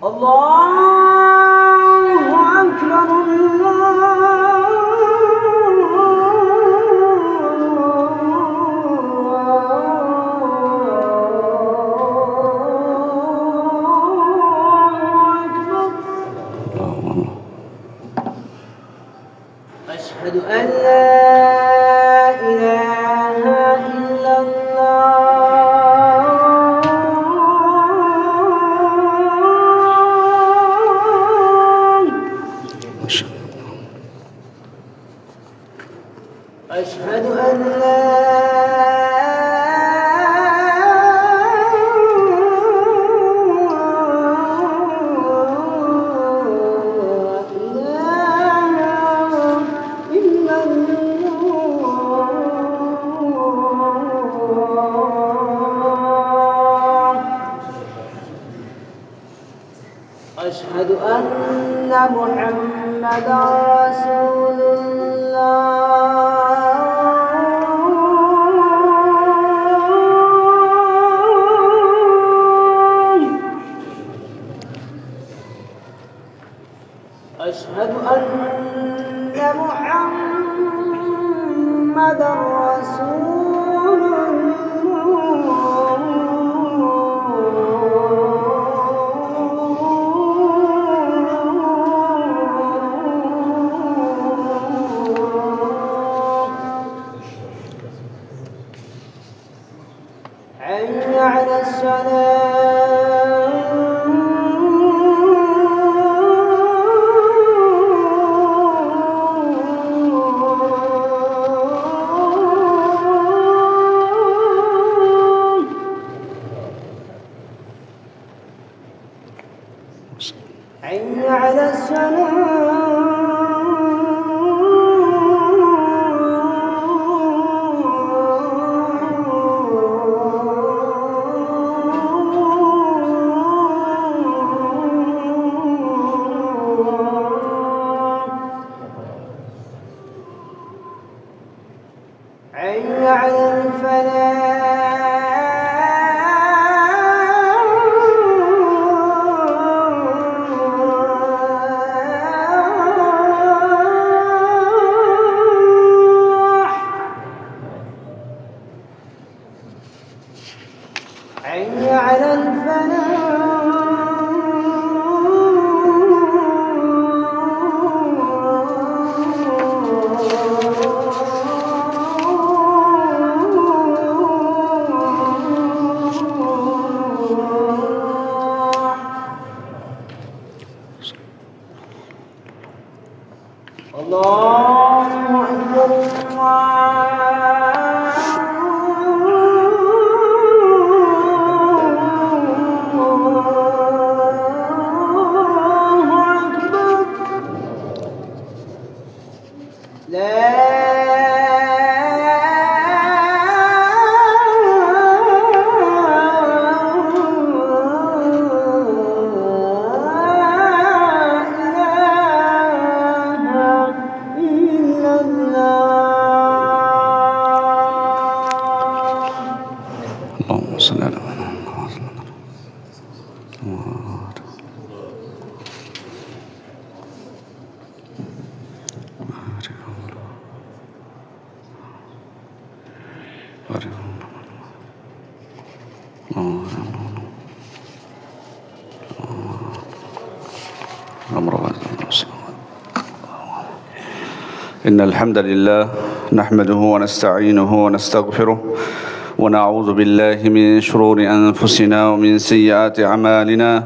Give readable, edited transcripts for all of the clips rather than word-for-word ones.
الله أكبر أشهد أن لا إله إلا الله أشهد أن لا أشهد أن محمدًا رسول الله أشهد أن محمدًا رسول حي على الصلاة حي على حي على الفلاح حي على الله أكبر الله أكبر لا اللهم صل على محمد. إن الحمد لله نحمده ونستعينه ونستغفره ونعوذ بالله من شرور أنفسنا ومن سيئات أعمالنا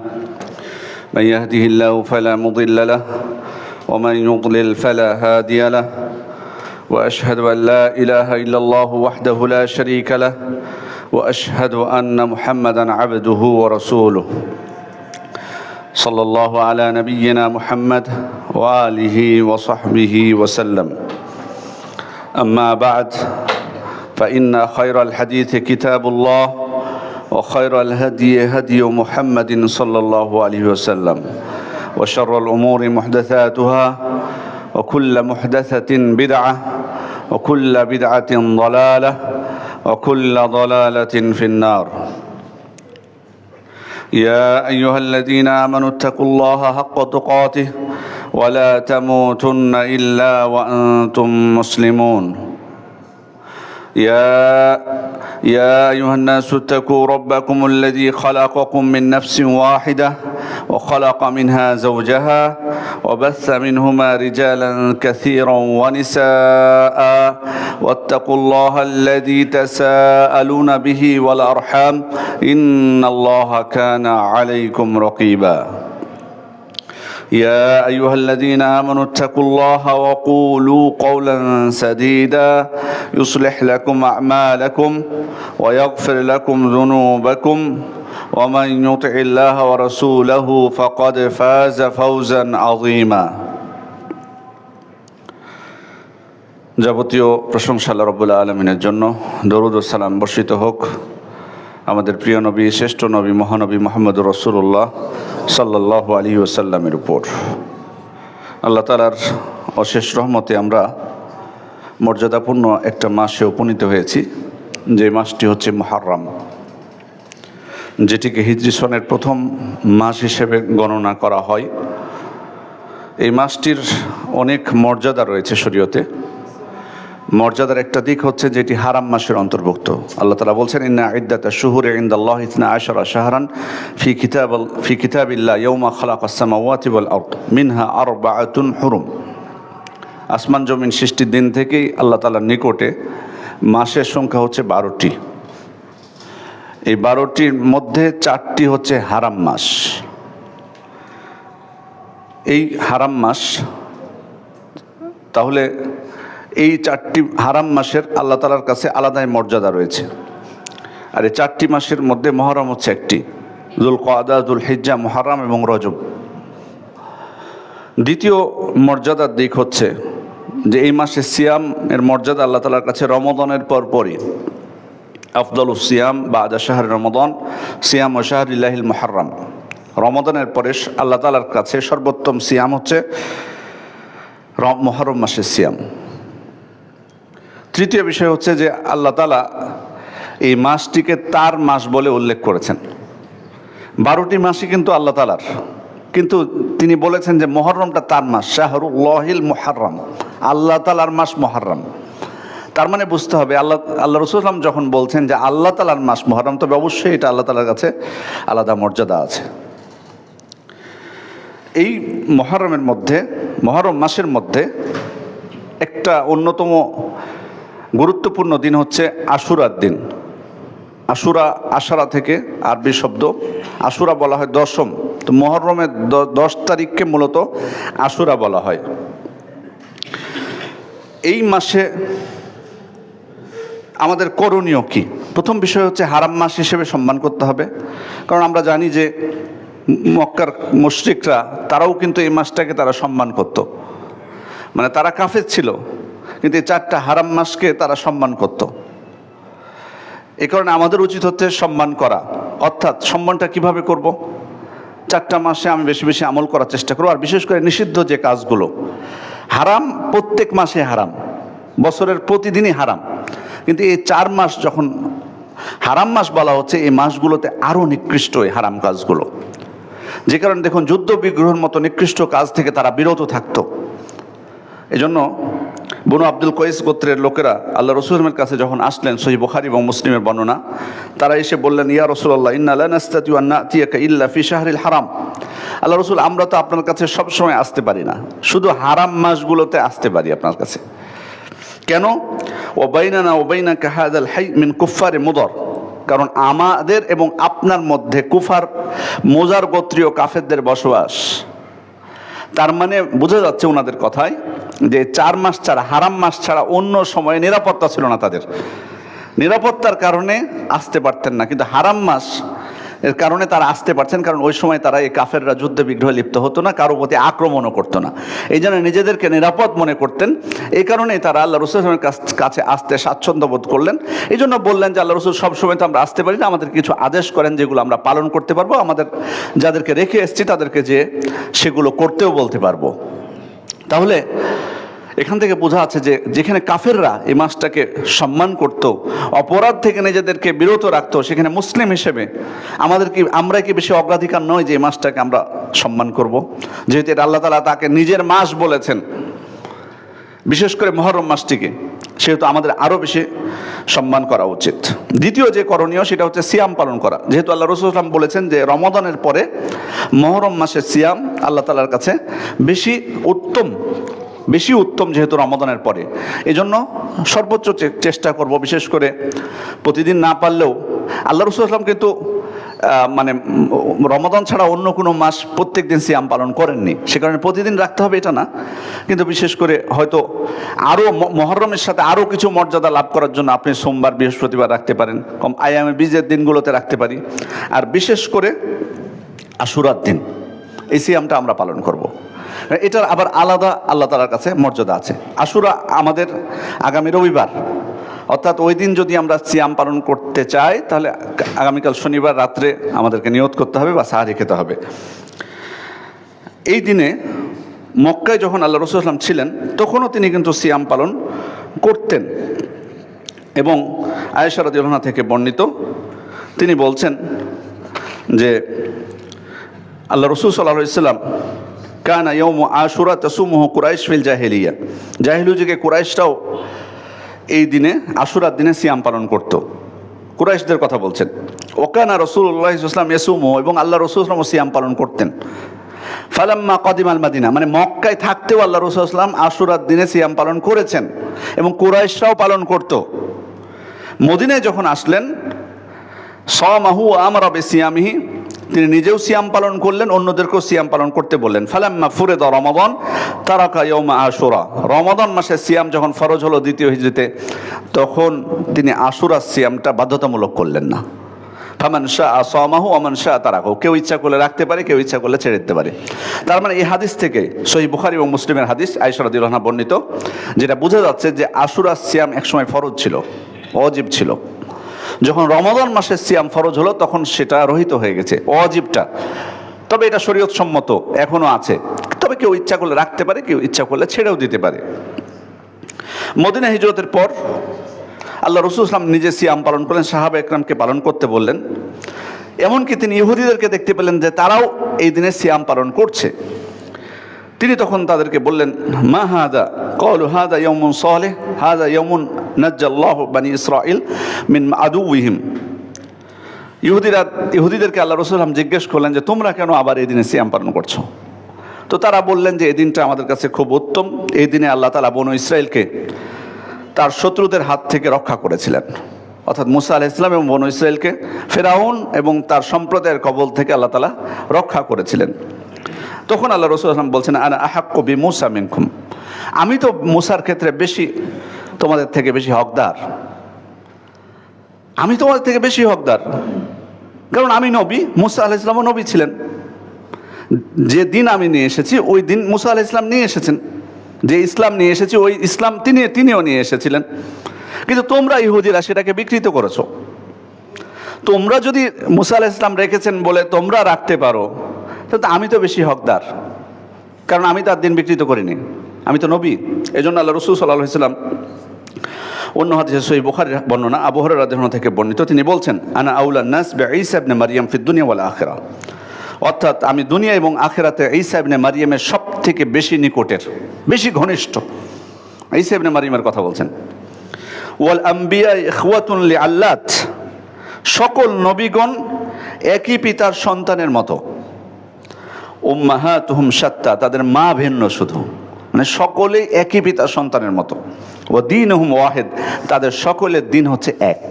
من يهده الله فلا مضل له ومن يضلل فلا هادي له وأشهد أن لا إله إلا الله وحده لا شريك له وأشهد أن محمدًا عبده ورسوله صلى الله على نبينا محمد وآله وصحبه وسلم. أما بعد فإن خير الحديث كتاب الله وخير الهدي هدي محمد صلى الله عليه وسلم وشر الأمور محدثاتها وكل محدثة بدعة وكل بدعة ضلالة وكل ضلالة في النار. يا أيها الذين آمنوا اتقوا الله حق تقاته ولا تموتن إلا وأنتم مسلمون يا أيها الناس اتقوا ربكم الذي خلقكم من نفس واحدة وخلق منها زوجها وبث منهما رجالا كثيرا ونساء واتقوا الله الذي تساءلون به والأرحام إن الله كان عليكم رقيبا يا أيها الذين آمنوا اتقوا الله وقولوا قولا سديدا يصلح لكم أعمالكم ويغفر لكم ذنوبكم ومن يطع الله ورسوله فقد فاز فوزا عظيما যাবতীয় প্রশংসা আল্লাহ রাব্বুল আলামিনের জন্য দরুদ ও সালাম বর্ষিত হোক আমাদের প্রিয় নবী শ্রেষ্ঠ নবী মহানবী মুহাম্মদুর রাসূলুল্লাহ সাল্লাল্লাহু আলাইহি ওয়াসাল্লামের উপর। আল্লাহ তাআলার অশেষ রহমতে আমরা মর্যাদাপূর্ণ একটা মাসে উপনীত হয়েছি, যে মাসটি হচ্ছে মুহররম, যেটিকে হিজরি সনের প্রথম মাস হিসেবে গণনা করা হয়। এই মাসটির অনেক মর্যাদা রয়েছে শরীয়তে। মর্যাদার একটা দিক হচ্ছে যেটি হারাম মাসের অন্তর্ভুক্ত। আল্লাহ তাআলা বলছেন, ইন্না ইদ্দাতাশ শুহুরি ইনদাল্লাহি 12 শাহরান ফি কিতাবিল্লাহ ইয়াওমা খালাকাস সামাওয়াতি ওয়াল আরদ মিনহা আরবাআতুন হুরুম। আসমান জমিন সৃষ্টির দিন থেকেই আল্লাহ তাআলার নিকটে মাসের সংখ্যা হচ্ছে 12টি। এই 12টির মধ্যে 4টি হচ্ছে হারাম মাস। এই হারাম মাস, তাহলে এই 4টি হারাম মাসের আল্লাহ তাআলার কাছে আলাদাই মর্যাদা রয়েছে। আর এই 4টি মাসের মধ্যে মুহররম হচ্ছে একটি, যুলকাদা, যুলহিজ্জা, মুহররম এবং রজব। দ্বিতীয় মর্যাদার দিক হচ্ছে যে এই মাসে সিয়াম এর মর্যাদা আল্লাহ তাআলার কাছে রমজানের পরপরই। আফদালুস সিয়াম বাদা শাহরি রমাদান সিয়াম ও শাহরিল্লাহিল মুহররম। রমাদানের পরে আল্লাহ তাআলার কাছে সর্বোত্তম সিয়াম হচ্ছে মুহররম মাসের সিয়াম। তৃতীয় বিষয় হচ্ছে যে আল্লাহ তাআলা এই মাসটিকে তার মাস বলে উল্লেখ করেছেন। 12টি মাসই কিন্তু আল্লাহ তাআলার, কিন্তু তিনি বলেছেন যে মুহররমটা তার মাস, শাহরুল্লাহিল মুহররম, আল্লাহ তাআলার মাস মুহররম। তার মানে বুঝতে হবে আল্লাহ রাসূল সাল্লাল্লাহু আলাইহি ওয়াসাল্লাম যখন বলছেন যে আল্লাহ তাআলার মাস মুহররম, তবে অবশ্যই এটা আল্লাহ তাআলার কাছে আলাদা মর্যাদা আছে। এই মুহররমের মধ্যে, মুহররম মাসের মধ্যে একটা অন্যতম গুরুত্বপূর্ণ দিন হচ্ছে আশুরার দিন। আশুরা, আশারা থেকে আরবি শব্দ, আশুরা বলা হয় দশম। তো মুহররমের 10 তারিখকে মূলত আশুরা বলা হয়। এই মাসে আমাদের করণীয় কি? প্রথম বিষয় হচ্ছে হারাম মাস হিসেবে সম্মান করতে হবে, কারণ আমরা জানি যে মক্কার মুশরিকরা তারাও কিন্তু এই মাসটাকে তারা সম্মান করত। মানে তারা কাফের ছিল, কিন্তু এই 4টা হারাম মাসকে তারা সম্মান করত। এই কারণে আমাদের উচিত হচ্ছে সম্মান করা। অর্থাৎ সম্মানটা কিভাবে করব? 4টা মাসে আমি বেশি বেশি আমল করার চেষ্টা করব। আর বিশেষ করে নিষিদ্ধ যে কাজগুলো, হারাম প্রত্যেক মাসে হারাম, বছরের প্রতিদিনই হারাম, কিন্তু এই 4 মাস যখন হারাম মাস বলা হচ্ছে, এই মাসগুলোতে আরও নিকৃষ্ট এই হারাম কাজগুলো। যে কারণে দেখুন, যুদ্ধ বিগ্রহের মতো নিকৃষ্ট কাজ থেকে তারা বিরত থাকতো। এজন্য বনু আব্দুল কয়েস গোত্রের লোকেরা আল্লাহ রাসূলের কাছে যখন আসলেন, সহিহ বুখারী এবং মুসলিমের বর্ণনা, তারা এসে বললেন, ইয়া রাসূলুল্লাহ, ইন্না লা নাস্তাতিউ আন নাতিয়াকা ইল্লা ফি শাহরিল হারাম। আল্লাহ রাসূল, আমরা তো আপনার কাছে সব সময় আসতে পারি না, শুধু হারাম মাসগুলোতে আসতে পারি আপনার কাছে। কেন? ওয়া বাইনানা ওয়া বাইনাকা হাযাল হাই মিন কুফফারি মুদর, কারণ আমাদের এবং আপনার মধ্যে কুফার, মুজার গোত্রীয় কাফেরদের বসবাস। তার মানে বোঝা যাচ্ছে ওনাদের কথায় যে 4 মাস ছাড়া, হারাম মাস ছাড়া অন্য সময়ে নিরাপত্তা ছিল না তাদের। নিরাপত্তার কারণে আসতে পারতেন না, কিন্তু হারাম মাস এর কারণে তারা আসতে পারছেন, কারণ ওই সময় তারা এই কাফেররা যুদ্ধে বিগ্রহে লিপ্ত হতো না, কারো প্রতি আক্রমণও করতো না। এই জন্য নিজেদেরকে নিরাপদ মনে করতেন। এই কারণেই তারা আল্লাহ রাসূলের কাছে আসতে স্বাচ্ছন্দ্য বোধ করলেন। এই জন্য বললেন যে, আল্লাহ রাসূল, সবসময় তো আমরা আসতে পারি না, আমাদের কিছু আদেশ করেন যেগুলো আমরা পালন করতে পারবো, আমাদের যাদেরকে রেখে এসেছি তাদেরকে যে সেগুলো করতেও বলতে পারবো। তাহলে এখান থেকে বোঝা যাচ্ছে যে যেখানে কাফেররা এই মাসটাকে সম্মান করত, অপরাধ থেকে নিজেদেরকে বিরত রাখতো, সেখানে মুসলিম হিসেবে আমরা কি বেশি অগ্রাধিকার নয় যে এই মাসটাকে আমরা সম্মান করব, যেহেতু এটা আল্লাহ তাআলা তাকে নিজের মাস বলেছেন, বিশেষ করে মুহররম মাসটিকে, সেহেতু আমাদের আরও বেশি সম্মান করা উচিত। দ্বিতীয় যে করণীয় সেটা হচ্ছে সিয়াম পালন করা। যেহেতু আল্লাহ রাসূল সাল্লাল্লাহু আলাইহি ওয়াসাল্লাম বলেছেন যে রমাদানের পরে মুহররম মাসের সিয়াম আল্লাহ তাআলার কাছে বেশি উত্তম, যেহেতু রমাদানের পরে। এজন্য সর্বোচ্চ চেষ্টা করব, বিশেষ করে প্রতিদিন না পারলেও। আল্লাহ রাসূল সাল্লাল্লাহু আলাইহি ওয়াসাল্লাম কিন্তু মানে রমাদান ছাড়া অন্য কোনো মাস প্রত্যেক দিন সিয়াম পালন করেননি, সে কারণে প্রতিদিন রাখতে হবে এটা না, কিন্তু বিশেষ করে হয়তো আরও মুহররমের সাথে আরও কিছু মর্যাদা লাভ করার জন্য আপনি সোমবার, বৃহস্পতিবার রাখতে পারেন, কম আইয়ামে বীজের দিনগুলোতে রাখতে পারি। আর বিশেষ করে আশুরার দিন এই সিয়ামটা আমরা পালন করব। এটার আবার আলাদা আল্লাহ তাআলার কাছে মর্যাদা আছে। আশুরা আমাদের আগামী রবিবার, অর্থাৎ ওই দিন যদি আমরা সিয়াম পালন করতে চাই তাহলে আগামীকাল শনিবার রাত্রে আমাদেরকে নিয়ত করতে হবে বা সাহারি খেতে হবে। এই দিনে মক্কায় যখন আল্লাহ রাসূল সাল্লাল্লাহু আলাইহি ওয়াসাল্লাম ছিলেন তখনও তিনি কিন্তু সিয়াম পালন করতেন। এবং আয়েশা রাদিয়াল্লাহু আনহা থেকে বর্ণিত, তিনি বলছেন যে আল্লাহ রাসূল সাল্লাল্লাহু আলাইহি ওয়াসাল্লাম কানা ইয়াউমু আশুরা তাসুমুহু কুরাইশ ফিল জাহিলিয়া, জাহিলু যুগে কুরাইশরাও এই দিনে আশুরার দিনে সিয়াম পালন করত। কুরাইশদের কথা বলছেন। ওকানা রাসূলুল্লাহ সাল্লাল্লাহু আলাইহি ওয়াসাল্লাম ইয়াসুমু, এবং আল্লাহ রাসূল সাল্লাল্লাহু আলাইহি ওয়াসাল্লাম সিয়াম পালন করতেন। ফালাম্মা কদিমাল মাদিনা, মানে মক্কায় থাকতেও আল্লাহ রাসূল সাল্লাল্লাহু আলাইহি ওয়াসাল্লাম আশুরার দিনে সিয়াম পালন করেছেন এবং কুরাইশরাও পালন করত। মদিনায় যখন আসলেন, সামাহু আমরা বিসিয়ামিহি, তিনি নিজেও সিয়াম পালন করলেন, অন্যদেরকেও সিয়াম পালন করতে বললেন। ফালাম্মা ফুরিদা রমাদান তারাকা ইয়াউমা আশুরা, রমাদান মাসের সিয়াম যখন ফরজ হলো দ্বিতীয় হিজরিতে, তখন তিনি আশুরার সিয়ামটা বাধ্যতামূলক করলেন না। ফামান শাআ সামাহু ওয়া মান শাআ তারাকাহু, কেউ ইচ্ছা করলে রাখতে পারে, কেউ ইচ্ছা করলে ছেড়ে দিতে পারে। তার মানে এই হাদিস থেকে, সহিহ বুখারী এবং মুসলিমের হাদিস, আয়েশা রাদিয়াল্লাহু আনহা বর্ণিত, যেটা বোঝা যাচ্ছে যে আশুরার সিয়াম একসময় ফরজ ছিল, ওয়াজিব ছিল। যখন রমাদান মাসের সিয়াম ফরজ হলো তখন সেটা রহিত হয়ে গেছে, ওয়াজিবটা। তবে এটা শরীয়ত সম্মত এখনো আছে, তবে কেউ ইচ্ছা করলে রাখতে পারে, কেউ ইচ্ছা করলে ছেড়েও দিতে পারে। মদিনা হিজরতের পর আল্লাহ রাসূল সাল্লাল্লাহু আলাইহি ওয়াসাল্লাম নিজে সিয়াম পালন করলেন, সাহাবা একরামকে পালন করতে বললেন। এমনকি তিনি ইহুদিদেরকে দেখতে পেলেন যে তারাও এই দিনে সিয়াম পালন করছে। তিনি তখন তাদেরকে বললেন, মা হাদা, ক্বালু হাদা ইয়াউমুন সালিহ, হাদা ইয়াউমুন নাজ্জাল্লাহু বানি ইসরাঈল মিন আদুউহিম। ইহুদিদেরকে আল্লাহ রাসূল সাল্লাল্লাহু আলাইহি ওয়াসাল্লাম জিজ্ঞেস করলেন যে তোমরা কেন আবার এই দিনে সিয়াম পালন করছো? তো তারা বললেন যে এই দিনটা আমাদের কাছে খুব উত্তম, এই দিনে আল্লাহ তাআলা বনু ইসরাঈলকে তার শত্রুদের হাত থেকে রক্ষা করেছিলেন, অর্থাৎ মুসা আলাইহিস সালাম এবং বনু ইসরাঈলকে ফিরআউন এবং তার সম্প্রদায়ের কবল থেকে আল্লাহ তাআলা রক্ষা করেছিলেন। তখন আল্লাহ রাসূল সাল্লাল্লাহু আলাইহি ওয়াসাল্লাম বলছেন, আনা আহাক্কু বিমূসা মিনকুম, আমি তো মুসার ক্ষেত্রে বেশি, তোমাদের থেকে বেশি হকদার, আমি তোমাদের থেকে বেশি হকদার, কারণ আমি নবী, মুসা আলাইহিস সালামও নবী ছিলেন। যে দিন আমি নিয়ে এসেছি ওই দিন মুসা আলাইহিস সালাম নিয়ে এসেছেন, যে ইসলাম নিয়ে এসেছি ওই ইসলাম তিনিও নিয়ে এসেছিলেন। কিন্তু তোমরা ইহুদিরা সেটাকে বিকৃত করেছো। তোমরা যদি মুসা আলাইহিস সালাম রেখেছেন বলে তোমরা রাখতে পারো, তাহলে আমি তো বেশি হকদার, কারণ আমি তার দিন বিকৃত করিনি, আমি তো নবী। এই জন্য আল্লাহ রাসূল সাল্লাল্লাহু আলাইহি ওয়াসাল্লাম অন্য হাদিসে সহিহ বুখারীর বর্ণনা, আবু হুরায়রা রাদিয়াল্লাহু আনহু থেকে বর্ণিত, তিনি বলছেন, আনা আউলান নাস বিঈসা ইবনে মারইয়াম ফিদ দুনিয়া ওয়াল আখিরা, অর্থাৎ আমি দুনিয়া এবং আখিরাতে ঈসা ইবনে মারইয়ামের সব থেকে বেশি নিকটের, বেশি ঘনিষ্ঠ। ঈসা ইবনে মারইয়ামের কথা বলছেন। ওয়াল আম্বিয়া ইখওয়াতুন লিআল্লাত, সকল নবীগণ একই পিতার সন্তানের মতো। উম্মাহাতুহুম শাত্তা, তাদের মা ভিন্ন শুধু, মানে সকলেই একই পিতার সন্তানের মতো। ওয়া দীনুহুম ওয়াহিদ, তাদের সকলের দিন হচ্ছে এক।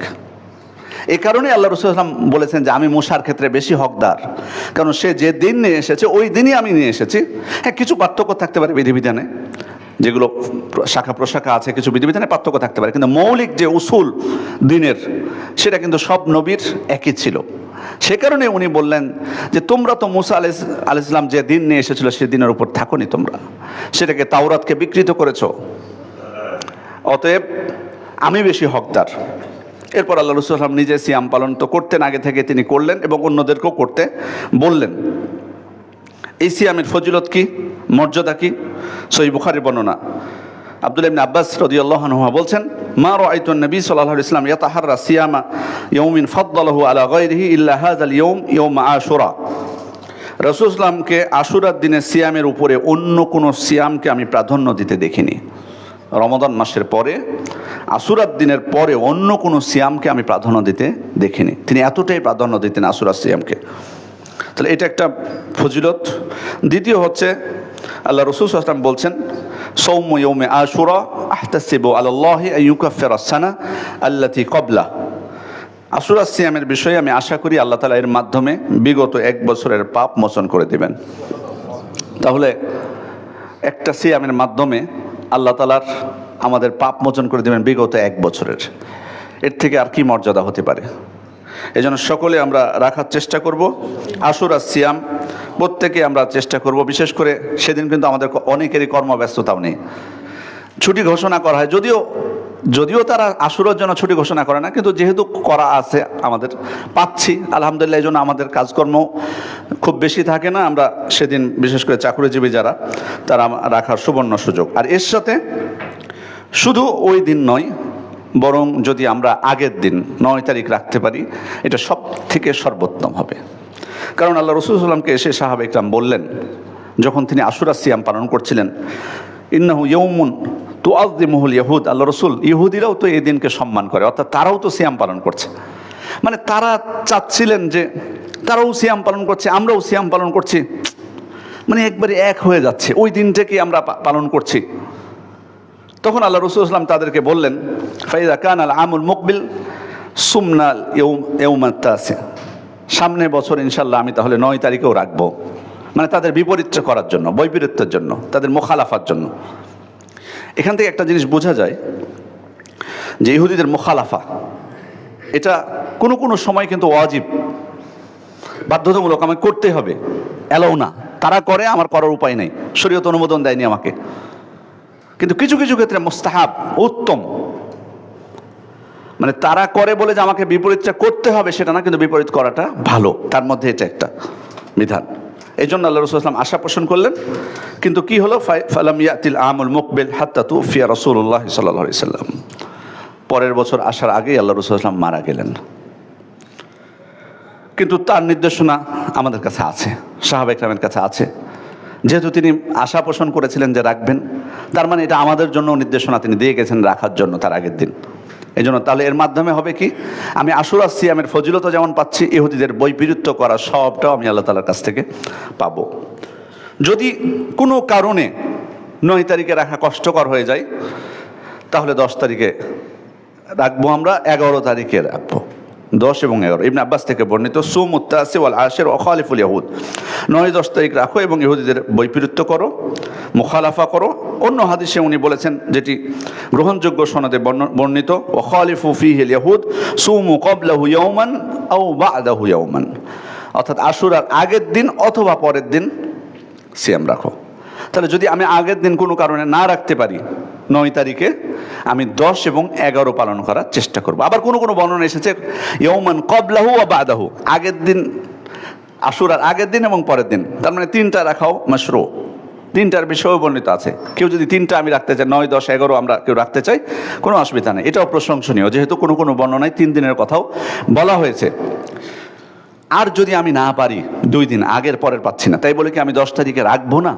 এই কারণে আল্লাহ রাসূল সাল্লাল্লাহু আলাইহি ওয়াসাল্লাম বলেছেন যে আমি মুসার ক্ষেত্রে বেশি হকদার, কারণ সে যে দিন নিয়ে এসেছে ওই দিনই আমি নিয়ে এসেছি। হ্যাঁ, কিছু পার্থক্য থাকতে পারে বিধিবিধানে, যেগুলো শাখা প্রশাখা আছে, কিছু বিধিবিধানে পার্থক্য থাকতে পারে, কিন্তু মৌলিক যে উসুল দিনের সেটা কিন্তু সব নবীর একই ছিল। সে কারণে উনি বললেন যে তোমরা তো মুসা আলাইহিস সালাম যে দিন নিয়ে এসেছিল সে দিনের উপর থাকোনি, তোমরা সেটাকে তাওরাতকে বিকৃত করেছো, অতএব আমি বেশি হকদার। এরপর আল্লাহ রাসূল সাল্লাল্লাহু আলাইহি ওয়াসাল্লাম নিজে সিয়াম পালন তো করতেন, আগে থেকে তিনি করলেন এবং অন্যদেরকেও করতে বললেন। এই সিয়ামের ফজিলত কি, মর্যাদা কি? সহিহ বুখারীর বর্ণনা, আব্দুল্লাহ ইবনে আব্বাস রাদিয়াল্লাহু আনহু বলছেন, মা রাআইতু নবী সাল্লাল্লাহু আলাইহি ওয়াসাল্লাম ইয়াতাহাররা সিয়ামা ইয়াউমিন ফাদ্দালাহু আলা গায়রিহি ইল্লা হাযাল ইয়াউম ইয়াউম আশুরা। রাসূল সাল্লামকে আশুরার দিনে সিয়ামের উপরে অন্য কোনো সিয়ামকে আমি প্রাধান্য দিতে দেখিনি। রমাদান মাসের পরে, আশুরার দিনের পরে অন্য কোনো সিয়ামকে আমি প্রাধান্য দিতে দেখিনি। তিনি এতটাই প্রাধান্য দিতেন আশুরার সিয়ামকে। তাহলে এটা একটা ফজিলত। দ্বিতীয় হচ্ছে, আল্লাহ রাসূল সাল্লাল্লাহু আলাইহি ওয়াসাল্লাম বলছেন, সাওমু ইয়াউমে আশুরা আহতাসিবু আলাল্লাহি আন ইউকাফিরা সানা আল্লাতী ক্বাবলা। আশুরা সিয়ামের বিষয়ে আমি আশা করি আল্লাহ তাআলা এর মাধ্যমে বিগত 1 বছরের পাপ মোচন করে দিবেন। তাহলে একটা সিয়ামের মাধ্যমে আল্লাহ তাআলার আমাদের পাপ মোচন করে দেবেন বিগত 1 বছরের। এর থেকে আর কি মর্যাদা হতে পারে? এই জন্য সকলে আমরা রাখার চেষ্টা করব। আশুরা সিয়াম প্রত্যেকে আমরা চেষ্টা করব। বিশেষ করে সেদিন কিন্তু আমাদের অনেকেরই কর্মব্যস্ততাও নেই, ছুটি ঘোষণা করা হয়। যদিও তারা আশুরার জন্য ছুটি ঘোষণা করে না, কিন্তু যেহেতু করা আছে আমাদের পাচ্ছি আলহামদুলিল্লাহ। এই জন্য আমাদের কাজকর্ম খুব বেশি থাকে না। আমরা সেদিন বিশেষ করে চাকরিজীবী যারা, তারা রাখার সুবর্ণ সুযোগ। আর এর সাথে শুধু ওই দিন নয়, বরং যদি আমরা আগের দিন 9 তারিখ রাখতে পারি, এটা সব থেকে সর্বোত্তম হবে। কারণ আল্লাহ রাসূল সাল্লাল্লাহু আলাইহি ওয়াসাল্লামকে এসে সাহাবা ইকরাম বললেন, যখন তিনি আশুরা সিয়াম পালন করছিলেন, ইন্নাহু ইয়াউমুন তুআযযিমুহুল ইয়াহুদ। আল্লাহ রাসূল, ইহুদিরাও তো এই দিনকে সম্মান করে, অর্থাৎ তারাও তো সিয়াম পালন করছে। মানে তারা চাচ্ছিলেন যে তারাও সিয়াম পালন করছে, আমরাও সিয়াম পালন করছি, মানে একবারে এক হয়ে যাচ্ছে, ওই দিনটাকে আমরা পালন করছি। তখন আল্লাহ রাসূল সাল্লাল্লাহু আলাইহি ওয়াসাল্লাম তাদেরকে বললেন, ফাইযা কানাল আমুল মুকবিল সুমনাল ইয়াউমাত তাসি। সামনের বছর ইনশাআল্লাহ আমি তাহলে 9 তারিখেও রাখবো। মানে তাদের বিপরীতটা করার জন্য, বৈপরীত্যের জন্য, তাদের মুখালাফার জন্য। এখান থেকে একটা জিনিস বোঝা যায় যে ইহুদিদের মুখালাফা এটা কোনো কোনো সময় কিন্তু ওয়াজিব, বাধ্যতামূলক, আমাকে করতে হবে, এলাও না। তারা করে, আমার করার উপায় নেই, শরীয়ত অনুমোদন দেয়নি আমাকে। কিন্তু কিছু কিছু ক্ষেত্রে মুস্তাহাব, উত্তম। মানে তারা করে বলে যে আমাকে বিপরীতটা করতে হবে সেটা না, কিন্তু বিপরীত করাটা ভালো, তার মধ্যে এটা একটা বিধান। এই জন্য আল্লাহ রাসূল সাল্লাল্লাহু আলাইহি ওয়াসাল্লাম আশা পোষণ করলেন। কিন্তু কি হলো, ফালাম ইয়াতিল আমুল মুকবিল হাত্তা তুফিয়া রাসূলুল্লাহ সাল্লাল্লাহু আলাইহি ওয়াসাল্লাম। পরের বছর আসার আগেই আল্লাহ রাসূল সাল্লাল্লাহু আলাইহি ওয়াসাল্লাম মারা গেলেন। কিন্তু তার নির্দেশনা আমাদের কাছে আছে, সাহাবা ইকরামের কাছে আছে। যেহেতু তিনি আশা পোষণ করেছিলেন যে রাখবেন, তার মানে এটা আমাদের জন্য নির্দেশনা তিনি দিয়ে গেছেন রাখার জন্য তার আগের দিন। এই জন্য তাহলে এর মাধ্যমে হবে কি, আমি আশুরা সিয়ামের ফজিলত যেমন পাচ্ছি, ইহুদিদের বৈপরীত্য করা সবটাও আমি আল্লাহ তাআলার কাছ থেকে পাবো। যদি কোনো কারণে 9 তারিখে রাখা কষ্টকর হয়ে যায়, তাহলে 10 তারিখে রাখবো, আমরা 11 তারিখে রাখবো। 10 এবং 11 ইবনে আব্বাস থেকে বর্ণিত, সুমুত তাসি ওয়াল আশির ওয়া খালিফুল ইয়াহুদ। 9-10 তারিখ রাখো এবং ইহুদিদের বৈপরীত্য করো, মুখালাফা করো। অন্য হাদিসে উনি বলেছেন, যেটি গ্রহণযোগ্য সনদে বর্ণিত, ওয়া খালিফু ফীহিল ইয়াহুদ সুমু ক্বাবলাহু ইয়াওমান আও বা'দাহু ইয়াওমান। অর্থাৎ আশুরার আগের দিন অথবা পরের দিন সিয়াম রাখো। তাহলে যদি আমি আগের দিন কোনো কারণে না রাখতে পারি, 9 তারিখে আমি 10 এবং 11 পালন করার চেষ্টা করব। আবার কোনো কোনো বর্ণনা এসেছে ইয়াওমান ক্বাবলাহু ওয়া বা'দাহু, আগের দিন, আশুরার আগের দিন এবং পরের দিন। তার মানে 3টা রাখাও মাশরু। 3টার বিষয়েও বর্ণিত আছে। কেউ যদি 3টা আমি রাখতে চাই, 9, 10, 11 আমরা কেউ রাখতে চাই, কোনো অসুবিধা নেই, এটাও প্রশংসনীয়, যেহেতু কোনো কোনো বর্ণনায় 3 দিনের কথাও বলা হয়েছে। আর যদি আমি না পারি, 2 দিন আগের পরের পাচ্ছি না, তাই বলে কি আমি 10 তারিখে রাখবো না?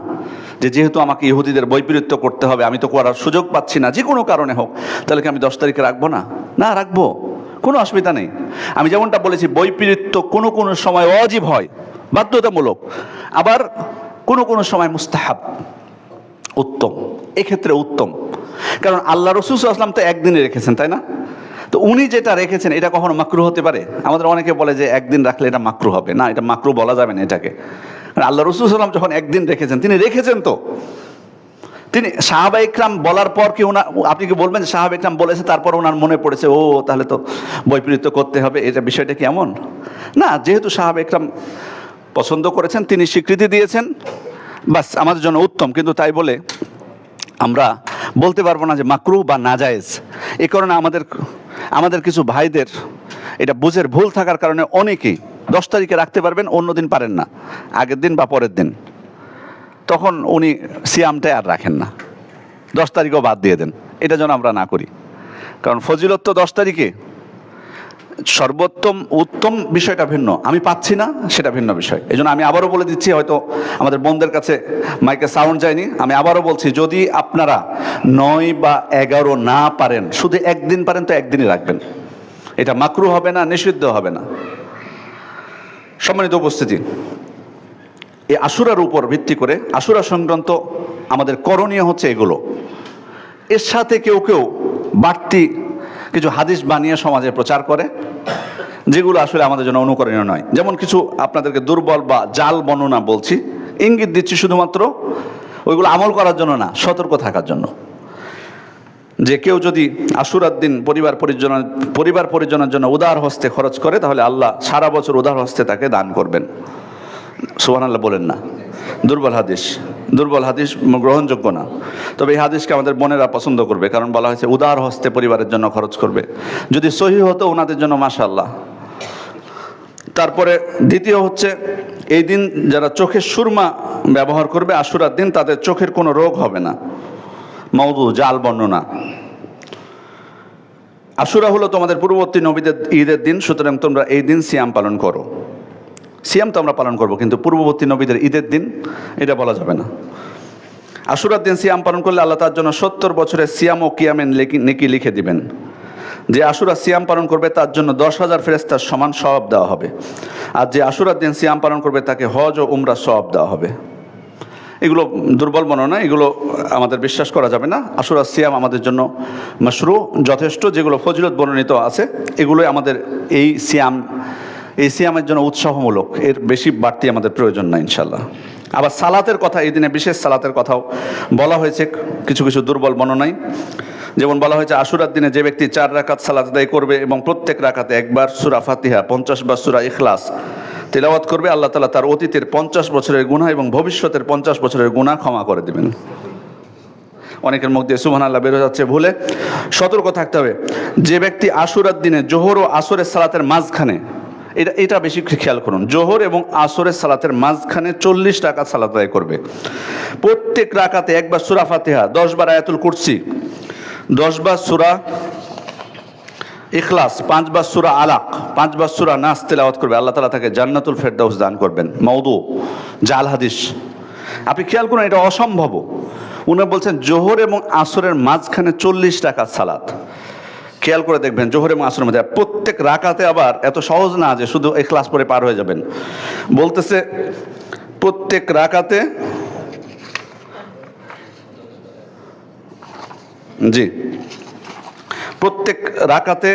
যেহেতু আমাকে ইহুদিদের বৈপরীত্য করতে হবে, আমি তো করার সুযোগ পাচ্ছি না, যে কোনো কারণে হোক, তাহলে কি আমি 10 তারিখে রাখবো না? না, রাখবো, কোনো অসুবিধা নেই। আমি যেমনটা বলেছি, বৈপরীত্য কোনো কোনো সময় ওয়াজিব হয়, বাধ্যতামূলক, আবার কোনো কোনো সময় মুস্তাহাব, উত্তম। এক্ষেত্রে উত্তম, কারণ আল্লাহ রাসূল সাল্লাল্লাহু আলাইহি ওয়াসাল্লাম তো একদিনে রেখেছেন, তাই না? তো উনি যেটা রেখেছেন এটা কখনো মাকরুহ হতে পারে? আমাদের অনেকে বলে যে একদিন রাখলে এটা মাকরুহ হবে। না, এটা মাকরুহ বলা যাবে না এটাকে। আল্লাহ রাসূল সাল্লাল্লাহু আলাইহি ওয়াসাল্লাম যখন একদিন রেখেছেন, তিনি রেখেছেন, তো তিনি সাহাবা ইকরাম বলার পর কি আপনি কি বলবেন যে সাহাবা ইকরাম বলেছে তারপর ওনার মনে পড়েছে, ও তাহলে তো বৈপরীত্য করতে হবে, এটা বিষয়টা কি এমন? না, যেহেতু সাহাবা ইকরাম পছন্দ করেছেন, তিনি স্বীকৃতি দিয়েছেন, বাস আমাদের জন্য উত্তম। কিন্তু তাই বলে আমরা বলতে পারবো না যে মাকরুহ বা নাজায়েজ। এই কারণে আমাদের কিছু ভাইদের এটা বুঝের ভুল থাকার কারণে অনেকেই 10 তারিখে রাখতে পারবেন, অন্য দিন পারেন না, আগের দিন বা পরের দিন, তখন উনি সিয়ামটাই আর রাখেন না। 10 তারিখও বাদ দিয়ে দেন, এটা যেন আমরা না করি। কারণ ফজিলত তো 10 তারিখে, সর্বোত্তম উত্তম বিষয়টা ভিন্ন, আমি পাচ্ছি না সেটা ভিন্ন বিষয়। এই জন্য আমি আবারও বলে দিচ্ছি, হয়তো আমাদের বোনদের কাছে মাইকে সাউন্ড যায়নি, আমি আবারও বলছি, যদি আপনারা 9 বা 11 না পারেন, শুধু একদিন পারেন তো একদিনই রাখবেন, এটা মাকরু হবে না, নিষিদ্ধ হবে না। সম্মানিত উপস্থিতি, এই আশুরার উপর ভিত্তি করে আশুরা সংক্রান্ত আমাদের করণীয় হচ্ছে এগুলো। এর সাথে কেউ কেউ বাড়তি কিছু হাদিস বানিয়ে সমাজে প্রচার করে, যেগুলো আসলে আমাদের জন্য অনুকরণীয় নয়। যেমন কিছু আপনাদেরকে দুর্বল বা জাল বর্ণনা বলছি, ইঙ্গিত দিচ্ছি শুধুমাত্র, ওইগুলো আমল করার জন্য না, সতর্ক থাকার জন্য। যে কেউ যদি আশুরার দিন পরিবার পরিজনের জন্য উদার হস্তে খরচ করে, তাহলে আল্লাহ সারা বছর উদার হস্তে তাকে দান করবেন। সুবহানাল্লাহ বলেন না। দুর্বল হাদিস গ্রহণযোগ্য না। তবে এই হাদিসকে আমাদের বোনেরা পছন্দ করবে, কারণ বলা হয়েছে উদার হস্তে পরিবারের জন্য খরচ করবে। যদি সহিহ হতো ওনাদের জন্য মাশাআল্লাহ। তারপরে দ্বিতীয় হচ্ছে, এই দিন যারা চোখের সুরমা ব্যবহার করবে আশুরার দিন, তাদের চোখের কোনো রোগ হবে না। মাউদু, জাল বর্ণনা। আশুরা হলো তোমাদের পূর্ববর্তী নবীদের ঈদের দিন, সুতরাং তোমরা এই দিন সিয়াম পালন করো। সিয়াম তো আমরা পালন করব, কিন্তু পূর্ববর্তী নবীদের ঈদের দিন এটা বলা যাবে না। আশুরার দিন সিয়াম পালন করলে আল্লাহ তার জন্য 70 বছরের সিয়াম ও কিয়ামের নেকি লিখে দিবেন। যে আশুরা সিয়াম পালন করবে তার জন্য 10,000 ফেরেশতার সমান সওয়াব দেওয়া হবে। আর যে আশুরার দিন সিয়াম পালন করবে তাকে হজ ও উমরা সওয়াব দেওয়া হবে। এগুলো দুর্বল বর্ণনা, এগুলো আমাদের বিশ্বাস করা যাবে না। আশুরা সিয়াম আমাদের জন্য মাশরু, যথেষ্ট। যেগুলো ফজিলত বর্ণিত আছে এগুলোই আমাদের এই সিয়ামের জন্য উৎসাহমূলক, এর বেশি বাড়তি আমাদের প্রয়োজন না ইনশাল্লাহ। আবার সালাতের কথা, এই দিনে বিশেষ সালাতের কথাও বলা হয়েছে কিছু কিছু দুর্বল বর্ণনায়। যেমন বলা হয়েছে, আশুরার দিনে যে ব্যক্তি 4 রাকাত সালাত আদায় করবে এবং প্রত্যেক রাকাতে একবার সূরা ফাতিহা, 50 বার সূরা ইখলাস তেলাওয়াত করবে, আল্লাহ তাআলা তার অতীতের 50 বছরের গুনাহ এবং ভবিষ্যতের 50 বছরের গুনাহ ক্ষমা করে দিবেন। অনেকের মুখ দিয়ে সুবহানাল্লাহ বের হয়ে যাচ্ছে ভুলে। সতর্ক থাকতে হবে। যে ব্যক্তি আশুরার দিনে জোহর ও আসরের সালাতের মাঝখানে, এটা বেশি খেয়াল করুন, জোহর এবং আসরের সালাতের মাঝখানে 40 রাকাত সালাত আদায় করবে, প্রত্যেক রাকাতে একবার সূরা ফাতিহা, 10 বার আয়াতুল কুরসি, 10 বার সূরা ইখলাস, 5 বার সূরা আলাক, 5 বার সূরা নাস তেলাওয়াত করবে, আল্লাহ তাআলা তাকে জান্নাতুল ফেরদাউস দান করবেন। মাউদু, জাল হাদিস। আপনি খেয়াল করুন, এটা অসম্ভব। উনি বলছেন জোহর এবং আসরের মাঝখানে 40 রাকাত সালাত। খেয়াল করে দেখবেন, জোহর এবং আসরের মধ্যে প্রত্যেক রাকাতে, আবার এত সহজ না যে শুধু ইখলাস পড়ে পার হয়ে যাবেন। বলতেছে প্রত্যেক রাকাতে, জি, প্রত্যেক রাকাতে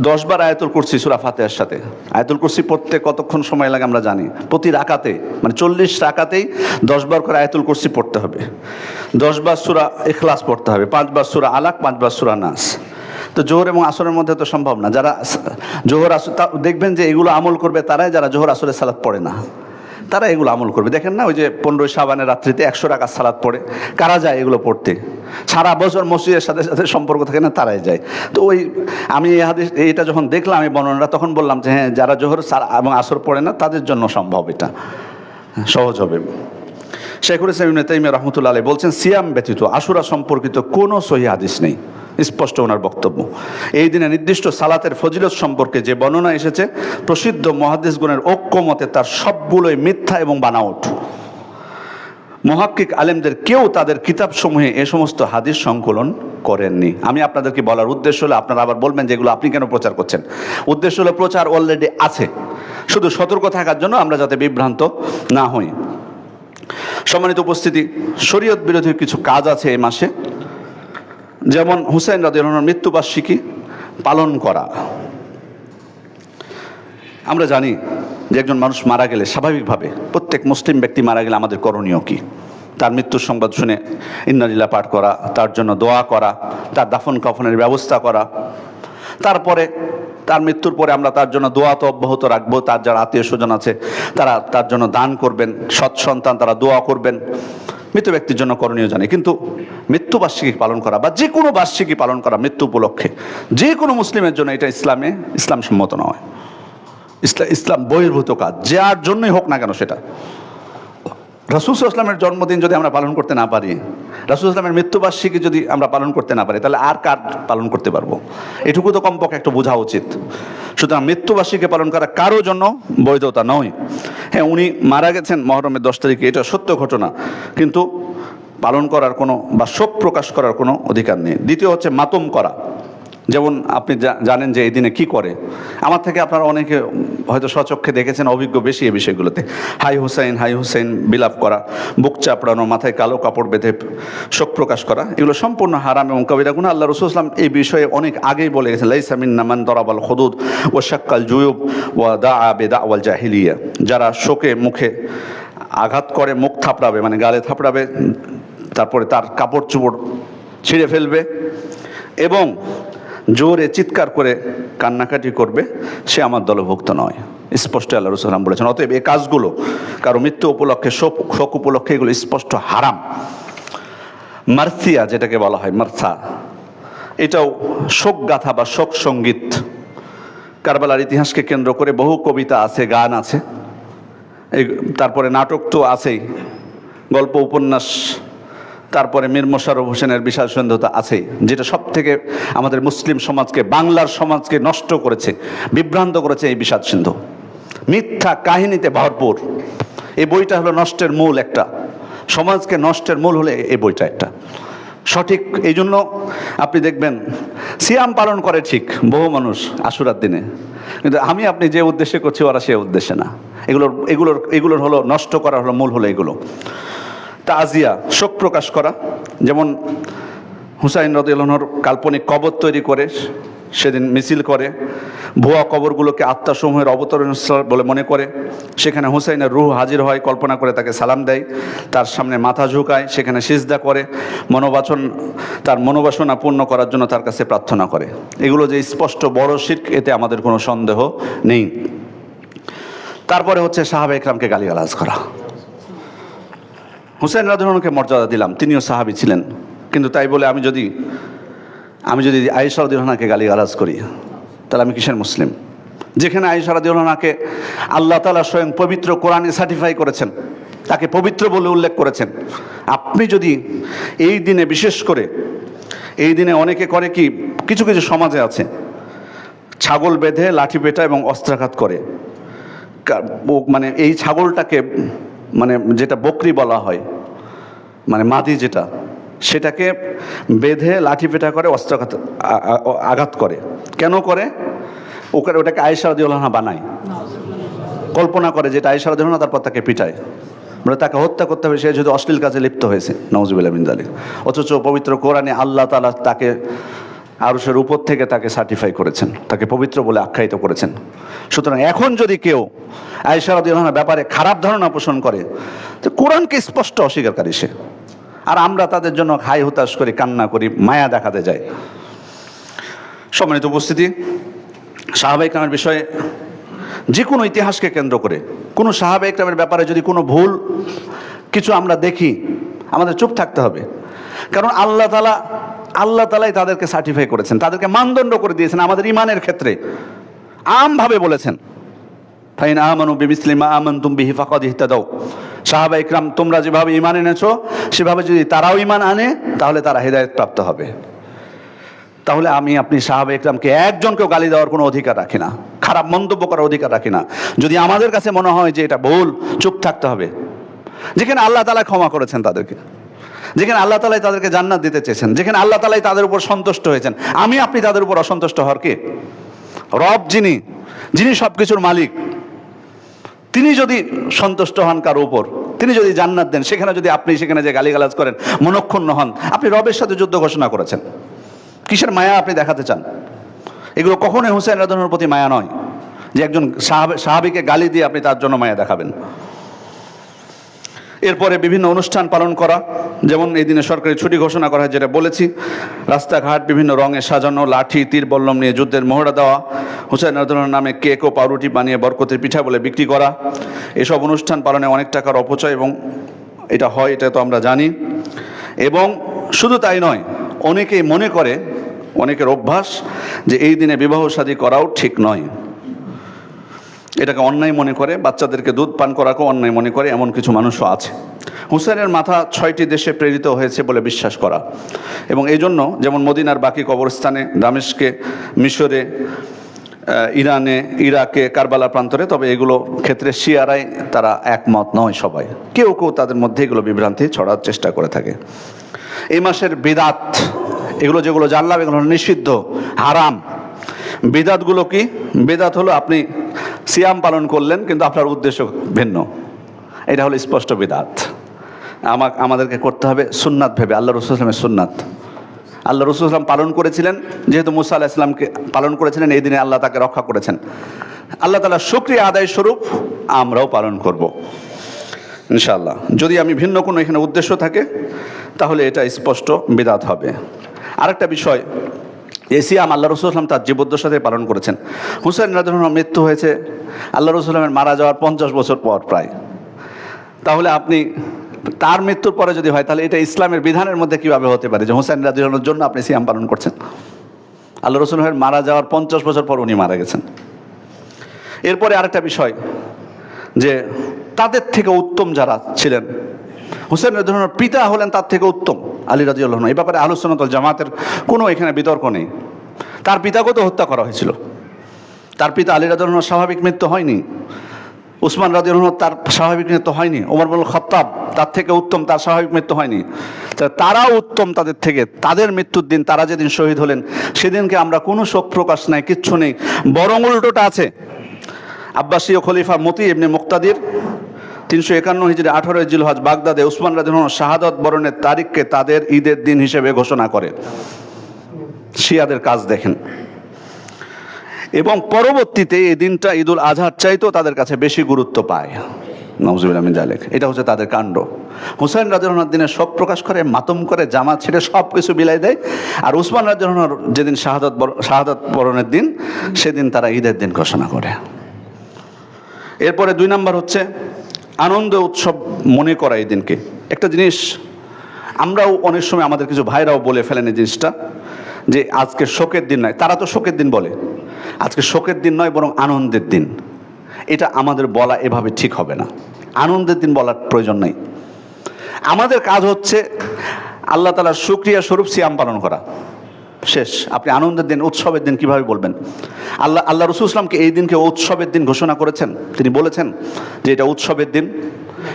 10 বার আয়াতুল কুরসি সূরা ফাতিহার সাথে। আয়াতুল কুরসি পড়তে কতক্ষণ সময় লাগে আমরা জানি। প্রতি রাকাতে, মানে 40 রাকাতেই 10 বার করে আয়াতুল কুরসি পড়তে হবে, 10 বার সূরা ইখলাস পড়তে হবে, 5 বার সূরা আলাক, 5 বার সূরা নাস। তো জোহর এবং আসরের মধ্যে তো সম্ভব না। যারা জোহর আসর দেখবেন যে এগুলো আমল করবে তারাই, যারা জোহর আসরের সালাত পড়ে না তারা এগুলো আমল করবে। দেখেন না, ওই যে 15 শাবানের রাত্রিতে 100 রাকাত সালাত পড়ে, কারা যায় এগুলো পড়তে? সারা বছর মসজিদের সাথে সাথে সম্পর্ক থাকে না, তারাই যায়। তো ওই আমি এই হাদিস এইটা যখন দেখলাম, আমি বর্ণনাটা, তখন বললাম যে হ্যাঁ, যারা জোহর এবং আসর পড়ে না তাদের জন্য সম্ভব, এটা সহজ হবে। শেখুল ইসলাম ইবনে তাইমিয়া রাহমাতুল্লাহ আলাইহি বলছেন, সিয়াম ব্যতীত আশুরা সম্পর্কিত কোনো সহিহ হাদিস নেই। স্পষ্ট ওনার বক্তব্য। এই দিনে নির্দিষ্ট সালাতের ফজিলত সম্পর্কে যে বর্ণনা এসেছে, প্রসিদ্ধ মুহাদ্দিসগণের ঐক্যমতে তার সবগুলোই মিথ্যা এবং বানাওয়াট। মুহাক্কিক আলেমদের কেউ তাদের কিতাবসমূহে এ সমস্ত হাদিস সংকলন করেননি। আমি আপনাদেরকে বলার উদ্দেশ্য হলো, আপনারা আবার বলবেন যে এগুলো আপনি কেন প্রচার করছেন। উদ্দেশ্য হলো, প্রচার অলরেডি আছে, শুধু সতর্ক থাকার জন্য আমরা যাতে বিভ্রান্ত না হই। সম্মানিত উপস্থিতি, শরীয়ত বিরোধী কিছু কাজ আছে এই মাসে। যেমন হুসাইন রাদিয়াল্লাহু আনহুর মৃত্যুবার্ষিকী পালন করা। আমরা জানি যে একজন মানুষ মারা গেলে, স্বাভাবিকভাবে প্রত্যেক মুসলিম ব্যক্তি মারা গেলে আমাদের করণীয় কি? তার মৃত্যুর সংবাদ শুনে ইন্না লিল্লাহি পাঠ করা, তার জন্য দোয়া করা, তার দাফন কাফনের ব্যবস্থা করা। তারপরে তার মৃত্যুর পরে আমরা তার জন্য দোয়া তো অব্যাহত রাখবো। তার যারা আত্মীয় স্বজন আছে তারা তার জন্য দান করবেন, সৎ সন্তান তারা দোয়া করবেন। মৃত ব্যক্তির জন্য করণীয় জানি, কিন্তু মৃত্যুবার্ষিকী পালন করা বা যে কোনো বার্ষিকী পালন করা মৃত্যু উপলক্ষে যে কোনো মুসলিমের জন্য, এটা ইসলাম সম্মত নয়। ইসলাম বহির্ভূত কাজ, যার জন্যই হোক না কেন সেটা। রাসূল সাল্লাল্লাহু আলাইহি ওয়াসাল্লামের জন্মদিন যদি আমরা পালন করতে না পারি, রাসূল সাল্লাল্লাহু আলাইহি ওয়াসাল্লামের মৃত্যুবার্ষিকী যদি আমরা পালন করতে না পারি, তাহলে আর কার পালন করতে পারবো? এটুকু তো কমপক্ষে একটু বোঝা উচিত। সুতরাং মৃত্যুবার্ষিকী পালন করা কারো জন্য বৈধতা নয়। হ্যাঁ, উনি মারা গেছেন মহরমের 10 তারিখে, এটা সত্য ঘটনা, কিন্তু পালন করার কোনো বা শোক প্রকাশ করার কোনো অধিকার নেই। দ্বিতীয় হচ্ছে মাতম করা। যেমন আপনি জানেন যে এই দিনে কি করে, আমার থেকে আপনারা অনেকে হয়তো স্বচক্ষে দেখেছেন, অভিজ্ঞ বেশি এই বিষয়গুলোতে। হাই হুসাইন বিলাপ করা, বুক চাপড়ানো, মাথায় কালো কাপড় বেঁধে শোক প্রকাশ করা, এগুলো সম্পূর্ণ হারাম এবং কবিরা গুনাহ। আল্লাহ রাসূল সাল্লাল্লাহু আলাইহি ওয়াসাল্লাম এই বিষয়ে অনেক আগেই বলে গেছেন, লাইসা মিন্না মান দারাবাল খুদুদ ওয়া শাক্কাল জুয়ুব ওয়া দাআ বিদাওয়াল জাহিলিয়া। যারা শোকে মুখে আঘাত করে, মুখ থাপড়াবে মানে গালে থাপড়াবে, তারপরে তার কাপড় চোপড় ছিঁড়ে ফেলবে এবং জোরে চিৎকার করে কান্নাকাটি করবে, সে আমার দলভুক্ত নয়। স্পষ্ট আল্লাহ রাসূল সাল্লাল্লাহু আলাইহি ওয়াসাল্লাম বলেছেন। অতএব এই কাজগুলো কারো মৃত্যু উপলক্ষে, শোক উপলক্ষে, এগুলো স্পষ্ট হারাম। মারথিয়া যেটাকে বলা হয়, মারথা, এটাও শোক গাথা বা শোক সঙ্গীত। কারবালার ইতিহাসকে কেন্দ্র করে বহু কবিতা আছে, গান আছে, তারপরে নাটক তো আছেই, গল্প উপন্যাস, তারপরে মীর মোশাররফ হোসেনের বিশাল সন্ধ্যতা আছেই, যেটা সব থেকে আমাদের মুসলিম সমাজকে, বাংলার সমাজকে নষ্ট করেছে, বিভ্রান্ত করেছে এই বিষাদ সিন্ধু। মিথ্যা কাহিনীতে ভরপুর। এই বইটা হলো নষ্টের মূল, একটা সমাজকে নষ্টের মূল হলে এই বইটা একটা সঠিক। এই জন্য আপনি দেখবেন সিয়াম পালন করে ঠিক বহু মানুষ আশুরার দিনে, কিন্তু আমি আপনি যে উদ্দেশ্যে করছি ওরা সে উদ্দেশ্যে না। এগুলোর হলো নষ্ট করা হলো মূল, হলো এগুলো। তাজিয়া, শোক প্রকাশ করা, যেমন হুসাইন রাদিয়াল্লাহু আনহুর কাল্পনিক কবর তৈরি করে সেদিন মিছিল করে, ভুয়া কবরগুলোকে আত্মাসমূহের অবতরণস্থল বলে মনে করে, সেখানে হুসাইনের রূহ হাজির হয়, কল্পনা করে তাকে সালাম দেয়, তার সামনে মাথা ঝুঁকায়, সেখানে সিজদা করে, তার মনোবাসনা পূর্ণ করার জন্য তার কাছে প্রার্থনা করে। এগুলো যে স্পষ্ট বড় শিরক, এতে আমাদের কোনো সন্দেহ নেই। তারপরে হচ্ছে সাহাবা ইকরামকে গালিগালাজ করা। হুসাইন রাদিয়াল্লাহু আনহুকে মর্যাদা দিলাম, তিনিও সাহাবী ছিলেন, কিন্তু তাই বলে আমি যদি আয়েশা রাদিয়াল্লাহু আনহাকে গালিগালাজ করি, তাহলে আমি কিসের মুসলিম? যেখানে আয়েশা রাদিয়াল্লাহু আনহাকে আল্লাহ তাআলা স্বয়ং পবিত্র কোরআনে সার্টিফাই করেছেন, তাকে পবিত্র বলে উল্লেখ করেছেন, আপনি যদি এই দিনে, বিশেষ করে এই দিনে অনেকে করে কি, কিছু কিছু সমাজে আছে, ছাগল বেঁধে লাঠি পেটা এবং অস্ত্রাঘাত করে, মানে এই ছাগলটাকে, মানে যেটা বকরি বলা হয়, মানে মাদি যেটা, সেটাকে বেঁধে লাঠি পেটা করে, আঘাত করে। কেন করে? ওটাকে আয়েশা রাদিয়াল্লাহু আনহা বানায়, কল্পনা করে যেটা আয়েশা রাদিয়াল্লাহু আনহা, তারপর তাকে পিটায়, মানে তাকে হত্যা করতে হবে, সে যদি অশ্লীল কাজে লিপ্ত হয়েছে, নাউজুবিল্লাহ মিন যালিক। অথচ পবিত্র কোরআনে আল্লাহ তাআলা তাকে আরশের উপর থেকে তাকে সার্টিফাই করেছেন, তাকে পবিত্র বলে আখ্যায়িত করেছেন। সুতরাং এখন যদি কেউ আয়েশা রাদিয়াল্লাহু আনহার ব্যাপারে খারাপ ধারণা পোষণ করে, তো কোরআনকে স্পষ্ট অস্বীকারী সে। আর আমরা তাদের জন্য হাই হুতাশ করি, কান্না করি, মায়া দেখাতে যাই। সম্মানিত উপস্থিতি, সাহাবা ইকরামের বিষয়ে যে কোনো ইতিহাসকে কেন্দ্র করে কোনো সাহাবা ইকরামের ব্যাপারে যদি কোনো ভুল কিছু আমরা দেখি, আমাদের চুপ থাকতে হবে। কারণ আল্লাহ তাআলাই তাদেরকে সার্টিফাই করেছেন, তাদেরকে মানদণ্ড করে দিয়েছেন আমাদের ইমানের ক্ষেত্রে। আমভাবে বলেছেন, ফাইন আমানু বিমিসলি মা আমানতুম বিহি ফাকাদ ইহতাদাউ। সাহাবা ইকরাম তোমরা যেভাবে ঈমান এনেছো, সেভাবে যদি তারাও ঈমান আনে, তাহলে তারা হেদায়েত প্রাপ্ত হবে। তাহলে আমি আপনি সাহাবা ইকরামকে একজনকেও গালি দেওয়ার কোনো অধিকার রাখি না, খারাপ মন্তব্য করার অধিকার রাখি না। যদি আমাদের কাছে মনে হয় যে এটা ভুল, চুপ থাকতে হবে। যেখানে আল্লাহ তাআলা ক্ষমা করেছেন তাদেরকে, যেখানে আল্লাহ তাআলাই তাদেরকে জান্নাত দিতে চেয়েছেন, যেখানে আল্লাহ তাআলাই তাদের উপর সন্তুষ্ট হয়েছেন, আমি আপনি তাদের উপর অসন্তুষ্ট হওয়ার কে? রব যিনি সবকিছুর মালিক, তিনি যদি সন্তুষ্ট হন কারো উপর, তিনি যদি জান্নাত দেন, সেখানে যদি আপনি সেখানে যে গালিগালাজ করেন, মনক্ষুণ্ণ হন, আপনি রবের সাথে যুদ্ধ ঘোষণা করেছেন। কিসের মায়া আপনি দেখাতে চান? এগুলো কখনোই হুসাইন রাদিয়াল্লাহু আনহুর প্রতি মায়া নয়, যে একজন সাহাবীকে গালি দিয়ে আপনি তার জন্য মায়া দেখাবেন। এরপরে বিভিন্ন অনুষ্ঠান পালন করা, যেমন এই দিনে সরকারি ছুটি ঘোষণা করা হয়, যেটা বলেছি। রাস্তাঘাট বিভিন্ন রঙে সাজানো, লাঠি তীর বল্লম নিয়ে যুদ্ধের মহড়া দেওয়া, হুসাইন রাদিয়াল্লাহু আনহুর নামে কেক ও পাউরুটি বানিয়ে বরকতের পিঠা বলে বিক্রি করা, এসব অনুষ্ঠান পালনে অনেক টাকার অপচয় এবং এটা হয়, এটা তো আমরা জানি। এবং শুধু তাই নয়, অনেকেই মনে করে, অনেকের অভ্যাস যে এই দিনে বিবাহ শাদী করাও ঠিক নয়। এটাকে অন্যায় মনে করে, বাচ্চাদেরকে দুধ পান করাকেও অন্যায় মনে করে, এমন কিছু মানুষও আছে। হুসেনের মাথা 6টি দেশে প্রেরিত হয়েছে বলে বিশ্বাস করা, এবং এই জন্য যেমন মদিনার বাকি কবরস্থানে, দামেস্কে, মিশরে, ইরানে, ইরাকে, কারবালা প্রান্তরে, তবে এগুলো ক্ষেত্রে শিয়ারাই তারা একমত নয় সবাই, কেউ কেউ তাদের মধ্যে এগুলো বিভ্রান্তি ছড়ার চেষ্টা করে থাকে। এই মাসের বিদাত, এগুলো যেগুলো জানলাম এগুলো নিষিদ্ধ, হারাম। বিদাতগুলো কি? বিদাত হলো আপনি সিয়াম পালন করলেন কিন্তু আপনার উদ্দেশ্য ভিন্ন, এটা হলো স্পষ্ট বিদাত। আমাদেরকে করতে হবে সুন্নাত ভেবে, আল্লাহ রাসূল সাল্লাল্লাহু আলাইহি ওয়াসাল্লামের সুন্নাত। আল্লাহ রাসূল সাল্লাল্লাহু আলাইহি ওয়াসাল্লাম পালন করেছিলেন, যেহেতু মুসা আলাইহিস সালামকে পালন করেছিলেন, এই দিনে আল্লাহ তাকে রক্ষা করেছেন। আল্লাহ তাআলা শুকরিয়া আদায় স্বরূপ আমরাও পালন করব ইনশাআল্লাহ। যদি আমি ভিন্ন কোনো এখানে উদ্দেশ্য থাকে তাহলে এটা স্পষ্ট বিদাত হবে। আরেকটা বিষয়, এই সিয়াম আল্লাহ রাসূল সাল্লাল্লাহু আলাইহি ওয়াসাল্লাম তার জীবদ্দশাতে পালন করেছেন। হুসাইন রাদিয়াল্লাহু আনহু মৃত্যু হয়েছে আল্লাহ রাসূল সাল্লাল্লাহু আলাইহি ওয়াসাল্লামের মারা যাওয়ার 50 বছর পর প্রায়। তাহলে আপনি তার মৃত্যুর পরে যদি হয় তাহলে এটা ইসলামের বিধানের মধ্যে কিভাবে হতে পারে যে হুসাইন রাদিয়াল্লাহু আনহুর জন্য আপনি সিয়াম পালন করছেন? আল্লাহ রাসূল মারা যাওয়ার 50 বছর পর উনি মারা গেছেন। এরপরে আরেকটা বিষয়, যে তাদের থেকে উত্তম যারা ছিলেন, হুসাইন রাদিয়াল্লাহু আনহুর পিতা হলেন তার থেকে উত্তম, আলী রাদিয়াল্লাহু আনহু। এই ব্যাপারে আহলুস সুন্নাত ওয়াল জামাতের কোনো এখানে বিতর্ক নেই। তার পিতাকেও তো হত্যা করা হয়েছিল। তার পিতা আলী রাদিয়াল্লাহু আনহুর স্বাভাবিক মৃত্যু হয়নি, উসমান রাদিয়াল্লাহু আনহু তার স্বাভাবিক মৃত্যু হয়নি, ওমর ইবনুল খাত্তাব তার থেকে উত্তম, তার স্বাভাবিক মৃত্যু হয়নি। তারাও উত্তম তাদের থেকে। তাদের মৃত্যুর দিন, তারা যেদিন শহীদ হলেন সেদিনকে আমরা কোনো শোক প্রকাশ নাই, কিচ্ছু নেই, বরং উল্টোটা আছে। আব্বাসীয় খলিফা মতি ইবনে মুক্তাদির 351 হিজরি 18 জিলহজ বাগদাদে উসমান রাদিয়াল্লাহু আনহু শাহাদাত বরণের তারিখকে তাদের ঈদের দিন হিসেবে ঘোষণা করে। শিয়াদের কাজ দেখেন। এবং পরবর্তীতে এই দিনটা ঈদুল আজহার চাইতেও তাদের কাছে বেশি গুরুত্ব পায়। নাউজুবিল্লাহ মিন যালিক। এটা হচ্ছে তাদের কাণ্ড। হুসাইন রাদিয়াল্লাহু আনহুর দিনে শোক প্রকাশ করে, মাতম করে, জামা ছেড়ে সব কিছু বিলাই দেয়। আর উসমান রাদিয়াল্লাহু আনহুর যেদিন শাহাদাত বরণের দিন, সেদিন তারা ঈদের দিন ঘোষণা করে। এরপরে 2 নাম্বার হচ্ছে আনন্দ উৎসব মনে করা এই দিনকে। একটা জিনিস আমরাও অনেক সময়, আমাদের কিছু ভাইরাও বলে ফেলেন এই জিনিসটা, যে আজকে শোকের দিন নয়। তারা তো শোকের দিন বলে, আজকে শোকের দিন নয় বরং আনন্দের দিন। এটা আমাদের বলা এভাবে ঠিক হবে না। আনন্দের দিন বলার প্রয়োজন নেই। আমাদের কাজ হচ্ছে আল্লাহ তাআলার শুকরিয়া স্বরূপ সিয়াম পালন করা, শেষ। আপনি আনন্দের দিন, উৎসবের দিন কিভাবে বলবেন? আল্লাহ রাসূল সাল্লাল্লাহু আলাইহি ওয়াসাল্লামকে এই দিনকে উৎসবের দিন ঘোষণা করেছেন, তিনি বলেছেন যে এটা উৎসবের দিন।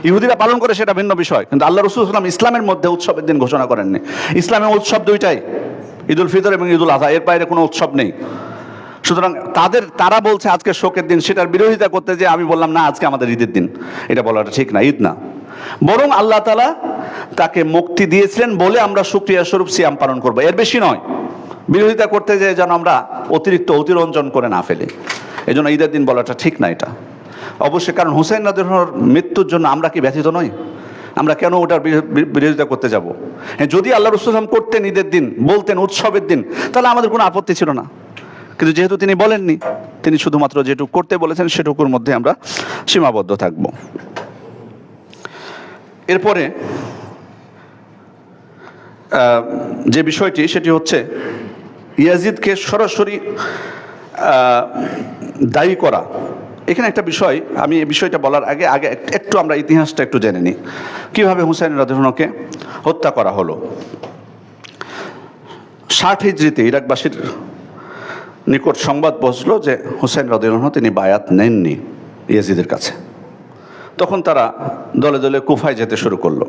ইহুদিরা পালন করে সেটা ভিন্ন বিষয়, কিন্তু আল্লাহ রাসূল সাল্লাল্লাহু আলাইহি ওয়াসাল্লাম ইসলামের মধ্যে উৎসবের দিন ঘোষণা করেননি। ইসলামে উৎসব 2টাই, ঈদুল ফিতর এবং ঈদুল আযহা, এর বাইরে কোনো উৎসব নেই। সুতরাং তারা বলছে আজকে শোকের দিন, সেটার বিরোধিতা করতে যে আমি বললাম না, আজকে আমাদের ঈদের দিন, এটা বলাটা ঠিক না, ঈদ না। বরং আল্লাহ তাআলা তাকে মুক্তি দিয়েছিলেন বলে আমরা শুকরিয়া স্বরূপ সিয়াম পালন করব, এর বেশি নয়। বিরোধিতা করতে যে যেন আমরা অতিরঞ্জন করে না ফেলি, এই জন্য ঈদের দিন বলাটা ঠিক না এটা অবশ্যই। কারণ হুসাইন রাদিয়াল্লাহু আনহুর মৃত্যুর জন্য আমরা কি ব্যথিত নই? আমরা কেন ওটার বিরোধিতা করতে যাব? যদি আল্লাহ রাসূল সাল্লাল্লাহু আলাইহি ওয়াসাল্লাম করতেন ঈদের দিন, বলতেন উৎসবের দিন, তাহলে আমাদের কোনো আপত্তি ছিল না। কিন্তু যেহেতু তিনি বলেননি, তিনি শুধুমাত্র যেটুকু করতে বলেছেন সেটুকুর মধ্যে আমরা সীমাবদ্ধ থাকব। এরপরে যে বিষয়টি, সেটি হচ্ছে ইয়াজিদকে সরাসরি দায়ী করা। এখানে একটা বিষয়, আমি এই বিষয়টা বলার আগে একটু আমরা ইতিহাসটা একটু জেনে নিই, কীভাবে হুসাইন রাদিয়াল্লাহু আনহুকে হত্যা করা হলো। 60 হিজরিতে ইরাকবাসীর নিকট সংবাদ পৌঁছলো যে হুসাইন রাদিয়াল্লাহু আনহু তিনি বায়াত নেননি ইয়াজিদের কাছে। তখন তারা দলে দলে কুফায় যেতে শুরু করলো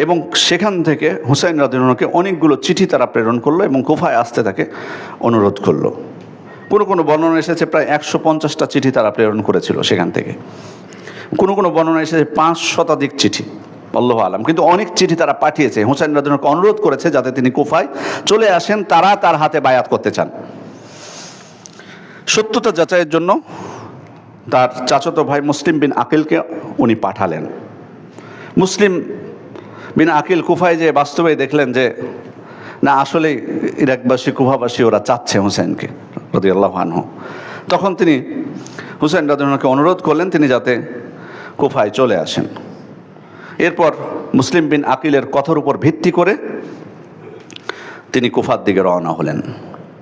এবং সেখান থেকে হুসাইন রাদিয়াল্লাহু আনহুকে অনেকগুলো চিঠি তারা প্রেরণ করলো এবং কুফায় আসতে তাকে অনুরোধ করলো। কোনো বর্ণনা এসেছে প্রায় 150টা চিঠি তারা প্রেরণ করেছিল সেখান থেকে। কোনো বর্ণনা এসেছে 5 শতাধিক চিঠি, আল্লাহু আলাম। কিন্তু অনেক চিঠি তারা পাঠিয়েছে, হুসাইন রাদিয়াল্লাহু আনহুকে অনুরোধ করেছে যাতে তিনি কুফায় চলে আসেন, তারা তার হাতে বায়াত করতে চান। সত্যতা যাচাইয়ের জন্য তার চাচাতো ভাই মুসলিম বিন আকিলকে উনি পাঠালেন। মুসলিম বিন আকিল কুফায় যে বাস্তবে দেখলেন যে না, আসলেই ইরাকবাসী, কুফাবাসী ওরা চাচ্ছে হুসাইনকে রাদিয়াল্লাহু আনহু। তখন তিনি হুসাইন রাদিয়াল্লাহু আনহুকে অনুরোধ করলেন তিনি যাতে কুফায় চলে আসেন। এরপর মুসলিম বিন আকিলের কথার উপর ভিত্তি করে তিনি কুফার দিকে রওনা হলেন।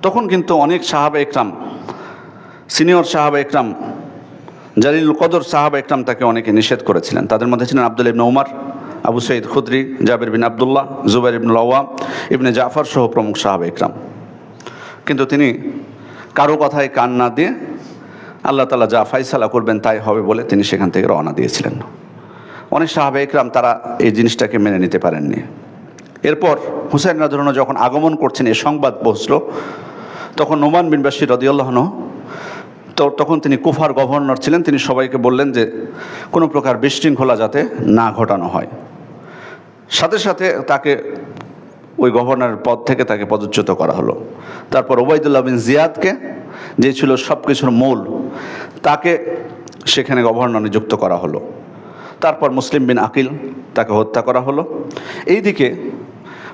তখন কিন্তু অনেক সাহাবা একরাম, সিনিয়র সাহাবা একরাম জালিলুল কদর সাহাবা ইকরাম তাকে অনেকে নিষেধ করেছিলেন। তাদের মধ্যে ছিলেন আব্দুল্লাহ ইবনে উমর, আবু সাঈদ খুদরি, জাবির বিন আবদুল্লাহ, জুবাইর ইবনুল আওয়াম, ইবনে জাফর সহ প্রমুখ সাহাবা ইকরাম। কিন্তু তিনি কারো কথায় কান না দিয়ে আল্লাহ তাআলা যা ফায়সালা করবেন তাই হবে বলে তিনি সেখান থেকে রওনা দিয়েছিলেন। অনেক সাহাবা ইকরাম তারা এই জিনিসটাকে মেনে নিতে পারেননি। এরপর হুসাইন রাদিয়াল্লাহু আনহু যখন আগমন করছেন এই সংবাদ পৌঁছলো, তখন নোমান বিন বাশির রাদিয়াল্লাহু আনহু তখন তিনি কুফার গভর্নর ছিলেন। তিনি সবাইকে বললেন যে কোনো প্রকার বিশৃঙ্খলা যাতে না ঘটানো হয়। সাথে সাথে তাকে ওই গভর্নরের পদ থেকে তাকে পদচ্যুত করা হলো। তারপর ওবাইদুল্লাহ বিন জিয়াদকে, যে ছিল সব কিছুর মূল, তাকে সেখানে গভর্নর নিযুক্ত করা হলো। তারপর মুসলিম বিন আকিল, তাকে হত্যা করা হলো। এইদিকে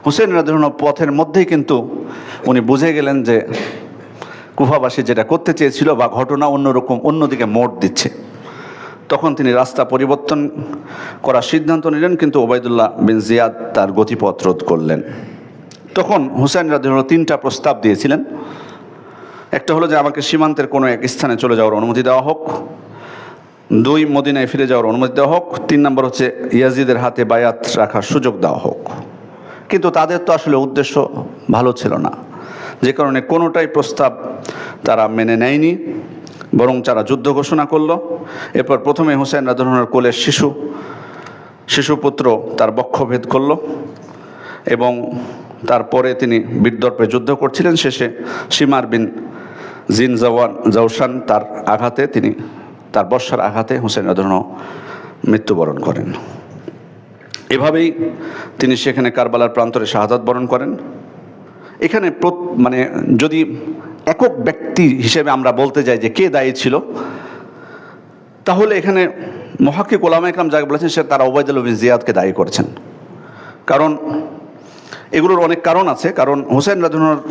হুসেইন রাদিয়াল্লাহু আনহু পথের মধ্যেই কিন্তু উনি বুঝে গেলেন যে কুফাবাসী যেটা করতে চেয়েছিল বা ঘটনা অন্যরকম, অন্যদিকে মোড় দিচ্ছে। তখন তিনি রাস্তা পরিবর্তন করার সিদ্ধান্ত নিলেন, কিন্তু ওবাইদুল্লাহ বিন জিয়াদ তার গতিপথ রোধ করলেন। তখন হুসাইন রাদিয়াল্লাহু আনহু 3টা প্রস্তাব দিয়েছিলেন। একটা হলো যে আমাকে সীমান্তের কোনো এক স্থানে চলে যাওয়ার অনুমতি দেওয়া হোক, 2 মদিনায় ফিরে যাওয়ার অনুমতি দেওয়া হোক, 3 নম্বর হচ্ছে ইয়াজিদের হাতে বায়াত রাখার সুযোগ দেওয়া হোক। কিন্তু তাদের তো আসলে উদ্দেশ্য ভালো ছিল না, যে কারণে কোনোটাই প্রস্তাব তারা মেনে নেয়নি, বরং তারা যুদ্ধ ঘোষণা করলো। এরপর প্রথমে হুসাইন রাদিয়াল্লাহু আনহুর কোলের শিশুপুত্র তার বক্ষভেদ করলো এবং তারপরে তিনি বিদ্রোহে যুদ্ধ করছিলেন। শেষে শিমার বিন জাওশান তার আঘাতে, তিনি তার বর্ষার আঘাতে হুসাইন রাদিয়াল্লাহু আনহু মৃত্যুবরণ করেন। এভাবেই তিনি সেখানে কারবালার প্রান্তরে শাহাদাত বরণ করেন। এখানে মানে যদি একক ব্যক্তি হিসেবে আমরা বলতে যাই যে কে দায়ী ছিল, তাহলে এখানে মুহাক্কিক উলামায়ে কেরাম যাকে বলেছেন সে তারা ওবাইদুল্লাহ বিন জিয়াদকে দায়ী করেছেন। কারণ এগুলোর অনেক কারণ আছে। কারণ হুসাইন রাদিয়াল্লাহু আনহুর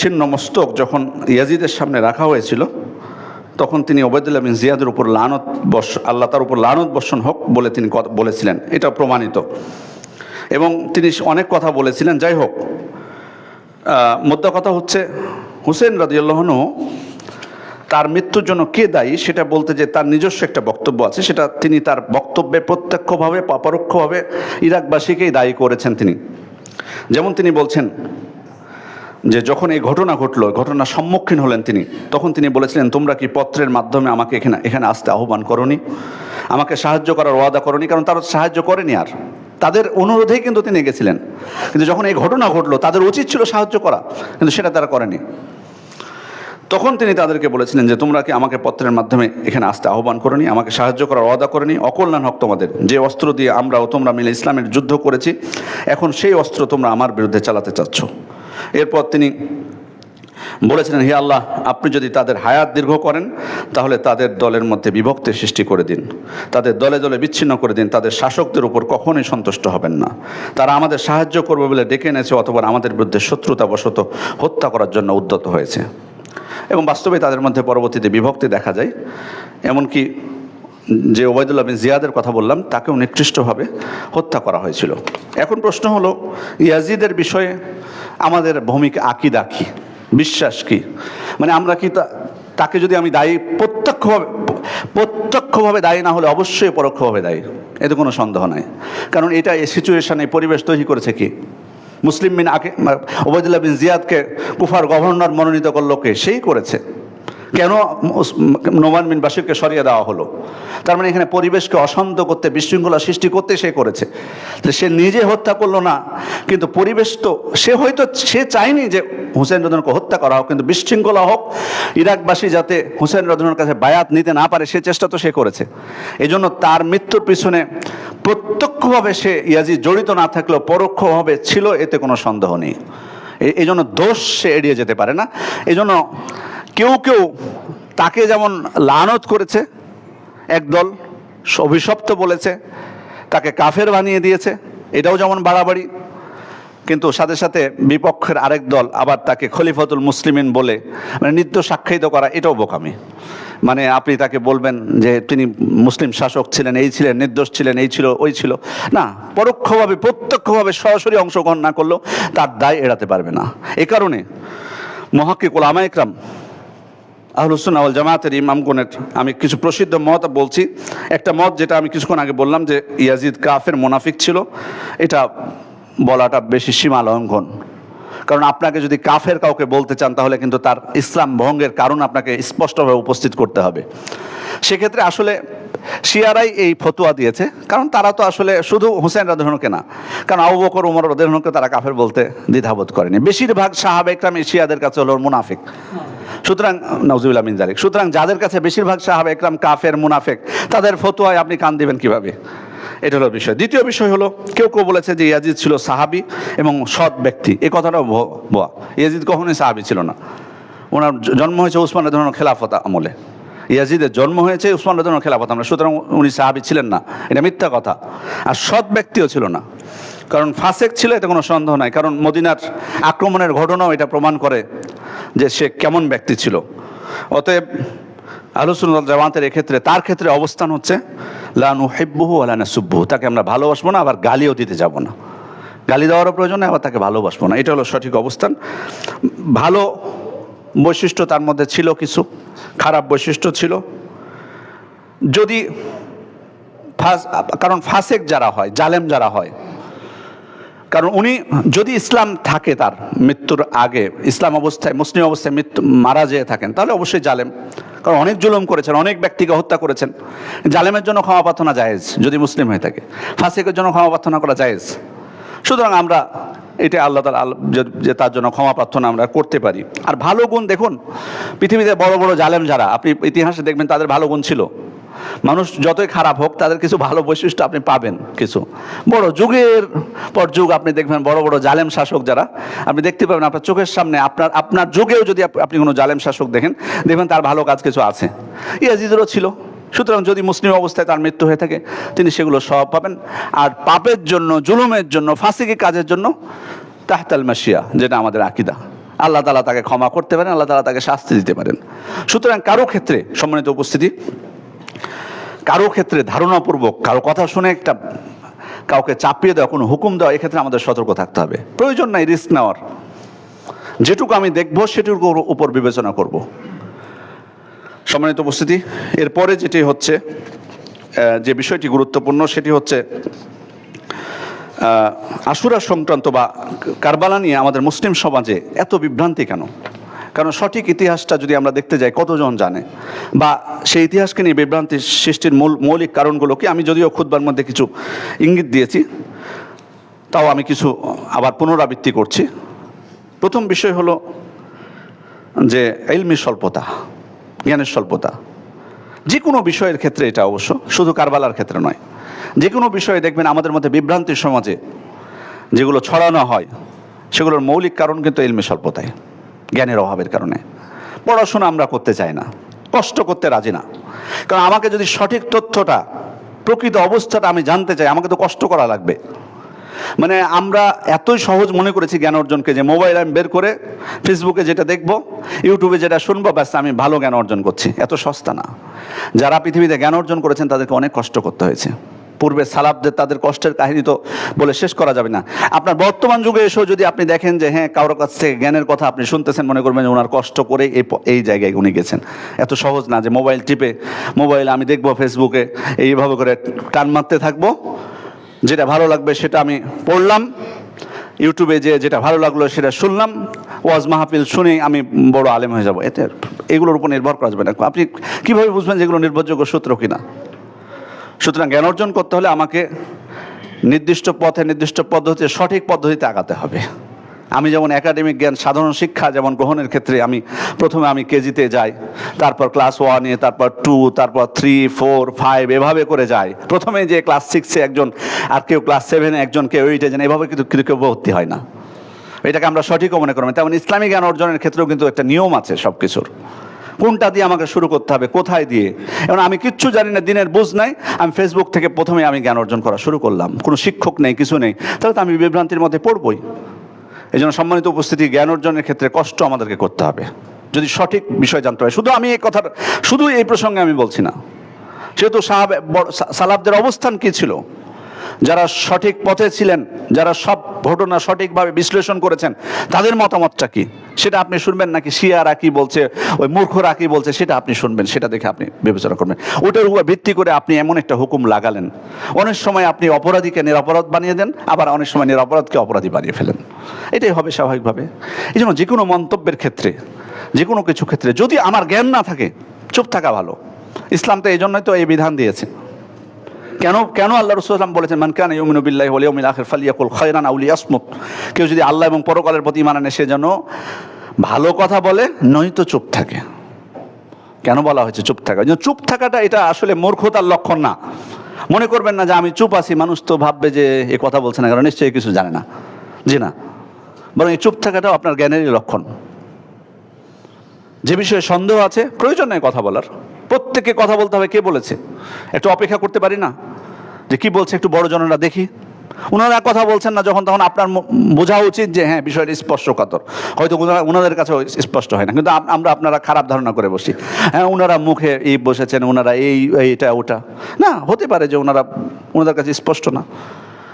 ছিন্ন মস্তক যখন ইয়াজিদের সামনে রাখা হয়েছিল, তখন তিনি ওবাইদুল্লাহ বিন জিয়াদের উপর আল্লাহ তার উপর লানত বর্ষণ হোক বলে তিনি বলেছিলেন। এটা প্রমাণিত। এবং তিনি অনেক কথা বলেছিলেন। যাই হোক, মোদ্দা কথা হচ্ছে হুসেইন রাদিয়াল্লাহু আনহু তার মৃত্যুর জন্য কে দায়ী সেটা বলতে যে তার নিজস্ব একটা বক্তব্য আছে। সেটা তিনি তার বক্তব্যে প্রত্যক্ষভাবে বা পরোক্ষভাবে ইরাকবাসীকেই দায়ী করেছেন। তিনি যেমন তিনি বলছেন যে যখন এই ঘটনা ঘটলো, ঘটনার সম্মুখীন হলেন তিনি, তখন তিনি বলেছিলেন, তোমরা কি পত্রের মাধ্যমে আমাকে এখানে আসতে আহ্বান করনি, আমাকে সাহায্য করার ওয়াদা করনি? কারণ তারা সাহায্য করেনি, আর তাদের অনুরোধেই কিন্তু তিনি গেছিলেন। কিন্তু যখন এই ঘটনা ঘটলো তাদের উচিত ছিল সাহায্য করা, কিন্তু সেটা তারা করেনি। তখন তিনি তাদেরকে বলেছিলেন যে তোমরা কি আমাকে পত্রের মাধ্যমে এখানে আসতে আহ্বান করনি, আমাকে সাহায্য করার ওয়াদা করেনি? অকল্যাণ হোক তোমাদের, যে অস্ত্র দিয়ে আমরা ও তোমরা মিলে ইসলামের যুদ্ধ করেছি, এখন সেই অস্ত্র তোমরা আমার বিরুদ্ধে চালাতে চাচ্ছ। এরপর তিনি বলেছিলেন, হে আল্লাহ, আপনি যদি তাদের হায়াত দীর্ঘ করেন তাহলে তাদের দলের মধ্যে বিভক্তির সৃষ্টি করে দিন, তাদের দলে দলে বিচ্ছিন্ন করে দিন, তাদের শাসকদের উপর কখনোই সন্তুষ্ট হবেন না। তারা আমাদের সাহায্য করবে বলে ডেকে এনেছে, অথবা আমাদের বিরুদ্ধে শত্রুতাবশত হত্যা করার জন্য উদ্যত হয়েছে। এবং বাস্তবে তাদের মধ্যে পরবর্তীতে বিভক্তি দেখা যায়। এমনকি যে ওবাইদুল্লাহ বিন জিয়াদের কথা বললাম, তাকেও নিকৃষ্টভাবে হত্যা করা হয়েছিল। এখন প্রশ্ন হলো, ইয়াজিদের বিষয়ে আমাদের ভূমিকা আকীদা কি, বিশ্বাস কি? মানে আমরা কি তাকে যদি আমি দায়ী, প্রত্যক্ষভাবে দায়ী না হলে অবশ্যই পরোক্ষভাবে দায়ী, এতে কোনো সন্দেহ নাই। কারণ এটা এই সিচুয়েশনে পরিবেশ তৈরি করেছে কি? মুসলিম বিন ওবাইদুল্লাহ বিন জিয়াদকে কুফার গভর্নর মনোনীত করলো কে? সেই করেছে। কেন নোমান বিন বাশিরকে সরিয়ে দেওয়া হলো? তার মানে এখানে পরিবেশকে অশান্ত করতে, বিশৃঙ্খলা সৃষ্টি করতে সে করেছে। সে নিজে হত্যা করলো না, কিন্তু পরিবেশ তো সে চায়নি যে হুসেইন রাদিয়াল্লাহু হত্যা করা হোক, কিন্তু বিশৃঙ্খলা হোক, ইরাকবাসী যাতে হুসেইন রাদিয়াল্লাহুর কাছে বায়াত নিতে না পারে সে চেষ্টা তো সে করেছে। এই জন্য তার মৃত্যুর পিছনে প্রত্যক্ষভাবে সে ইয়াজিদ জড়িত না থাকলেও পরোক্ষভাবে ছিল, এতে কোনো সন্দেহ নেই। এই জন্য দোষ সে এড়িয়ে যেতে পারে না। এই জন্য কেউ তাকে যেমন লানত করেছে, একদল অভিশপ্ত বলেছে, তাকে কাফের বানিয়ে দিয়েছে, এটাও যেমন বাড়াবাড়ি। কিন্তু সাথে সাথে বিপক্ষের আরেক দল আবার তাকে খলিফাতুল মুসলিমিন বলে মানে নির্দোষ আখ্যায়িত করা, এটাও বোকামি। মানে আপনি তাকে বলবেন যে তিনি মুসলিম শাসক ছিলেন, এই ছিলেন, নির্দোষ ছিলেন, এই ছিল, ওই ছিল না। পরোক্ষভাবে প্রত্যক্ষভাবে সরাসরি অংশগ্রহণ না করলেও তার দায় এড়াতে পারবে না। এ কারণে মুহাক্কিক উলামায়ে কেরাম আহলুস সুন্নাহ ওয়াল জামাতের ইমামগণের আমি কিছু প্রসিদ্ধ মত বলছি। একটা মত যেটা আমি কিছুক্ষণ আগে বললাম যে ইয়াজিদ কাফের মুনাফিক ছিল, এটা বলাটা বেশি সীমা লঙ্ঘন। কারণ আপনাকে যদি কাফের কাউকে বলতে চান তাহলে কিন্তু তার ইসলাম ভঙ্গের কারণ আপনাকে স্পষ্টভাবে উপস্থিত করতে হবে। সেক্ষেত্রে আসলে শিয়ারাই এই ফতোয়া দিয়েছে, কারণ তারা তো আসলে শুধু হুসেন রাদিয়াল্লাহু না, কারণ আবু বকর ওমর রাদিয়াল্লাহু তারা কাফের বলতে দ্বিধাবোধ করেনি। বেশিরভাগ সাহাবা ইকরাম শিয়াদের কাছে হলো মুনাফিক। সুতরাং নাউজুবিল্লাহ মিন যালিক, সুতরাং যাদের কাছে বেশিরভাগ সাহাবা ইকরাম কাফের মুনাফিক, তাদের ফতোয়ায় আপনি কান দিবেন কিভাবে? এটা হলো বিষয়। দ্বিতীয় বিষয় হলো, কেউ কেউ বলেছে যে ইয়াজিদ ছিল সাহাবি এবং সৎ ব্যক্তি। এই কথাটাও ভুয়া। ইয়াজিদ কখনোই সাহাবি ছিল না। ওনার জন্ম হয়েছে উসমান রাদিয়াল্লাহু খেলাফত আমলে। ইয়াজিদের জন্ম হয়েছে উসমান রাদিয়াল্লাহু খেলাফত আমলে, সুতরাং উনি সাহাবি ছিলেন না, এটা মিথ্যা কথা। আর সৎ ব্যক্তিও ছিল না, কারণ ফাসেক ছিল, এতে কোনো সন্দেহ নাই। কারণ মদিনার আক্রমণের ঘটনাও এটা প্রমাণ করে যে সে কেমন ব্যক্তি ছিল। অতএব আহলুস সুন্নাহ ওয়াল জামাতের এক্ষেত্রে, তার ক্ষেত্রে অবস্থান হচ্ছে লা নুহিব্বুহু ওয়া লা নাসুব্বুহু, তাকে আমরা ভালোবাসবো না, আবার গালিও দিতে যাব না। গালি দেওয়ারও প্রয়োজন নেই, আবার তাকে ভালোবাসবো না। এটা হলো সঠিক অবস্থান। ভালো বৈশিষ্ট্য তার মধ্যে ছিল, কিছু খারাপ বৈশিষ্ট্য ছিল। যদি কারণ ফাসেক যারা হয়, জালেম যারা হয়, কারণ উনি যদি ইসলাম থাকে তার মৃত্যুর আগে, ইসলাম অবস্থায় মুসলিম অবস্থায় মারা যেয়ে থাকেন, তাহলে অবশ্যই জালেম। কারণ অনেক জুলুম করেছেন, অনেক ব্যক্তিকে হত্যা করেছেন। জালেমের জন্য ক্ষমা প্রার্থনা জায়েজ যদি মুসলিম হয়ে থাকে, ফাসেকের জন্য ক্ষমা প্রার্থনা করা জায়েজ। সুতরাং আমরা এটা আল্লাহ তাআলা যে তার জন্য ক্ষমা প্রার্থনা আমরা করতে পারি। আর ভালো গুণ দেখুন, পৃথিবীতে বড় বড় জালেম যারা, আপনি ইতিহাসে দেখবেন তাদের ভালো গুণ ছিল। মানুষ যতই খারাপ হোক, তাদের কিছু ভালো বৈশিষ্ট্য আপনি পাবেন। কিছু বড় যুগের পর যুগ আপনি দেখবেন বড় বড় জালেম শাসক যারা, আপনি দেখতে পাবেন আপনার চোখের সামনে। আপনার যুগেও যদি আপনি কোনো জালেম শাসক দেখবেন তার ভালো কাজ কিছু আছে। ইয়াজিদেরও ছিল। সুতরাং যদি মুসলিম অবস্থায় তার মৃত্যু হয়ে থাকে, তিনি সেগুলো সব পাবেন। আর পাপের জন্য, জুলুমের জন্য, ফাসিকি কাজের জন্য তাহতাল মাশিয়া, যেটা আমাদের আকীদা, আল্লাহ তাআলা তাকে ক্ষমা করতে পারেন, আল্লাহ তাআলা তাকে শাস্তি দিতে পারেন। সুতরাং কারো ক্ষেত্রে, সম্মানিত উপস্থিতি, কারো ক্ষেত্রে ধারণাপূর্বক কারো কথা শুনে কাউকে চাপিয়ে দেওয়া, কোনো হুকুম দেওয়া, এক্ষেত্রে আমাদের সতর্ক থাকতে হবে। প্রয়োজন নাই রিস্ক নেওয়ার। যেটুকু আমি দেখব সেটুকুর উপর বিবেচনা করব। সম্মানিত উপস্থিতি, এরপরে যেটি হচ্ছে, যে বিষয়টি গুরুত্বপূর্ণ, সেটি হচ্ছে আশুরা সংক্রান্ত বা কারবালা নিয়ে আমাদের মুসলিম সমাজে এত বিভ্রান্তি কেন? কারণ সঠিক ইতিহাসটা যদি আমরা দেখতে যাই, কতজন জানে? বা সেই ইতিহাসকে নিয়ে বিভ্রান্তি সৃষ্টির মৌলিক কারণগুলো কি? আমি যদিও খুতবার মধ্যে কিছু ইঙ্গিত দিয়েছি, তাও আমি কিছু আবার পুনরাবৃত্তি করছি। প্রথম বিষয় হলো যে ইলমি স্বল্পতা, জ্ঞানের স্বল্পতা। যে কোনো বিষয়ের ক্ষেত্রে, এটা অবশ্য শুধু কারবালার ক্ষেত্রে নয়, যে কোনো বিষয়ে দেখবেন আমাদের মধ্যে বিভ্রান্তির সমাজে যেগুলো ছড়ানো হয়, সেগুলোর মৌলিক কারণ কিন্তু ইলমি স্বল্পতায়, জ্ঞানের অভাবের কারণে। পড়াশোনা আমরা করতে চাই না, কষ্ট করতে রাজি না। কারণ আমাকে যদি সঠিক তথ্যটা, প্রকৃত অবস্থাটা আমি জানতে চাই, আমাকে তো কষ্ট করা লাগবে। মানে আমরা এতই সহজ মনে করেছি জ্ঞান অর্জনকে, যে মোবাইল আমি বের করে ফেসবুকে যেটা দেখবো, ইউটিউবে যেটা শুনবো, ব্যাস আমি ভালো জ্ঞান অর্জন করছি। এত সস্তা না। যারা পৃথিবীতে জ্ঞান অর্জন করেছেন তাদেরকে অনেক কষ্ট করতে হয়েছে। পূর্বে সালাফদের তাদের কষ্টের কাহিনী তো বলে শেষ করা যাবে না। আপনার বর্তমান যুগে এসেও যদি আপনি দেখেন যে হ্যাঁ, কারোর কাছ থেকে জ্ঞানের কথা আপনি শুনতেছেন, মনে করবেন যে ওনার কষ্ট করে এই জায়গায় উনি গেছেন। এত সহজ না যে মোবাইল টিপে, মোবাইল আমি দেখবো, ফেসবুকে এইভাবে করে টান মারতে থাকবো, যেটা ভালো লাগবে সেটা আমি পড়লাম, ইউটিউবে যেটা ভালো লাগলো সেটা শুনলাম, ওয়াজ মাহফিল শুনে আমি বড় আলেম হয়ে যাব। এগুলোর উপর নির্ভর করা যাবে না। আপনি কীভাবে বুঝবেন যেগুলো নির্ভরযোগ্য সূত্র কিনা? সুতরাং জ্ঞান অর্জন করতে হলে আমাকে নির্দিষ্ট পথে, নির্দিষ্ট পদ্ধতিতে, সঠিক পদ্ধতিতে আগাতে হবে। আমি যেমন একাডেমিক জ্ঞান, সাধারণ শিক্ষা যেমন গ্রহণের ক্ষেত্রে প্রথমে আমি কেজিতে যাই, তারপর ক্লাস 1-এ, তারপর 2, তারপর 3, 4, 5 এভাবে করে যাই। প্রথমে যে ক্লাস 6-এ একজন, আর কেউ ক্লাস 7-এ একজন, কেউ 8-এ যান, এভাবে কিন্তু কেউ ভর্তি হয় না। এটাকে আমরা সঠিকও মনে করবো। তেমন ইসলামী জ্ঞান অর্জনের ক্ষেত্রেও কিন্তু একটা নিয়ম আছে সব কিছুর। কোনটা দিয়ে আমাকে শুরু করতে হবে, কোথায় দিয়ে? এবং আমি কিচ্ছু জানি না, দিনের বুঝ নাই, আমি ফেসবুক থেকে প্রথমে আমি জ্ঞান অর্জন করা শুরু করলাম, কোনো শিক্ষক নেই, কিছু নেই, তাহলে তো আমি বিভ্রান্তির মধ্যে পড়বই। এই জন্য সম্মানিত উপস্থিতি, জ্ঞান অর্জনের ক্ষেত্রে কষ্ট আমাদেরকে করতে হবে যদি সঠিক বিষয় জানতে হয়। শুধু আমি এই কথা, শুধু এই প্রসঙ্গে আমি বলছি না, সেহেতু সালাফদের অবস্থান কী ছিল, যারা সঠিক পথে ছিলেন, যারা সব ঘটনা সঠিকভাবে বিশ্লেষণ করেছেন, তাদের মতামতটা কি সেটা আপনি শুনবেন, নাকি শিয়ারা কি বলছে, ওই মূর্খরা কি বলছে সেটা আপনি শুনবেন, সেটা দেখে আপনি বিবেচনা করবেন। ওটার উপর ভিত্তি করে আপনি এমন একটা হুকুম লাগালেন, অনেক সময় আপনি অপরাধীকে নিরপরাধ বানিয়ে দেন, আবার অনেক সময় নিরপরাধকে অপরাধী বানিয়ে ফেলেন। এটাই হবে স্বাভাবিকভাবে। এই জন্য যে কোনো মন্তব্যের ক্ষেত্রে, যে কোনো কিছু ক্ষেত্রে যদি আমার জ্ঞান না থাকে, চুপ থাকা ভালো। ইসলাম তো এই জন্যই তো এই বিধান দিয়েছে। কেন আল্লাহ রাসূল সাল্লাল্লাহু আলাইহি ওয়াসাল্লাম বলেছেন, মান কানা ইউমিনু বিল্লাহি ওয়াল ইয়াউমিল আখির ফালিয়াকুল খায়রান আও লিয়াসমুত। কেউ যদি আল্লাহ এবং পরকালের প্রতি ঈমান আনে, সে যেন ভালো কথা বলে, নয়তো চুপ থাকে। কেন বলা হয়েছে চুপ থাকা? চুপ থাকাটা এটা আসলে মূর্খতার লক্ষণ না। মনে করবেন না যে আমি চুপ আছি, মানুষ তো ভাববে যে এ কথা বলছে না, কারণ নিশ্চয়ই কিছু জানে না। জি না, বরং এই চুপ থাকাটাও আপনার জ্ঞানেরই লক্ষণ। যে বিষয়ে সন্দেহ আছে, প্রয়োজন নেই কথা বলার। প্রত্যেককে কথা বলতে হবে, কে বলেছে? একটু অপেক্ষা করতে পারি না যে কি বলছে, একটু বড় জনেরা দেখি। ওনারা কথা বলছেন না যখন, তখন আপনার বোঝা উচিত যে হ্যাঁ, বিষয়টা স্পষ্টকাতর। হয়তো ওনাদের কাছেও স্পষ্ট হয় না, কিন্তু আপনারা খারাপ ধারণা করে বসি। হ্যাঁ, ওনারা মুখে এই বসেছেন, ওনারা এইটা ওটা। না, হতে পারে যে ওনাদের কাছে স্পষ্ট না।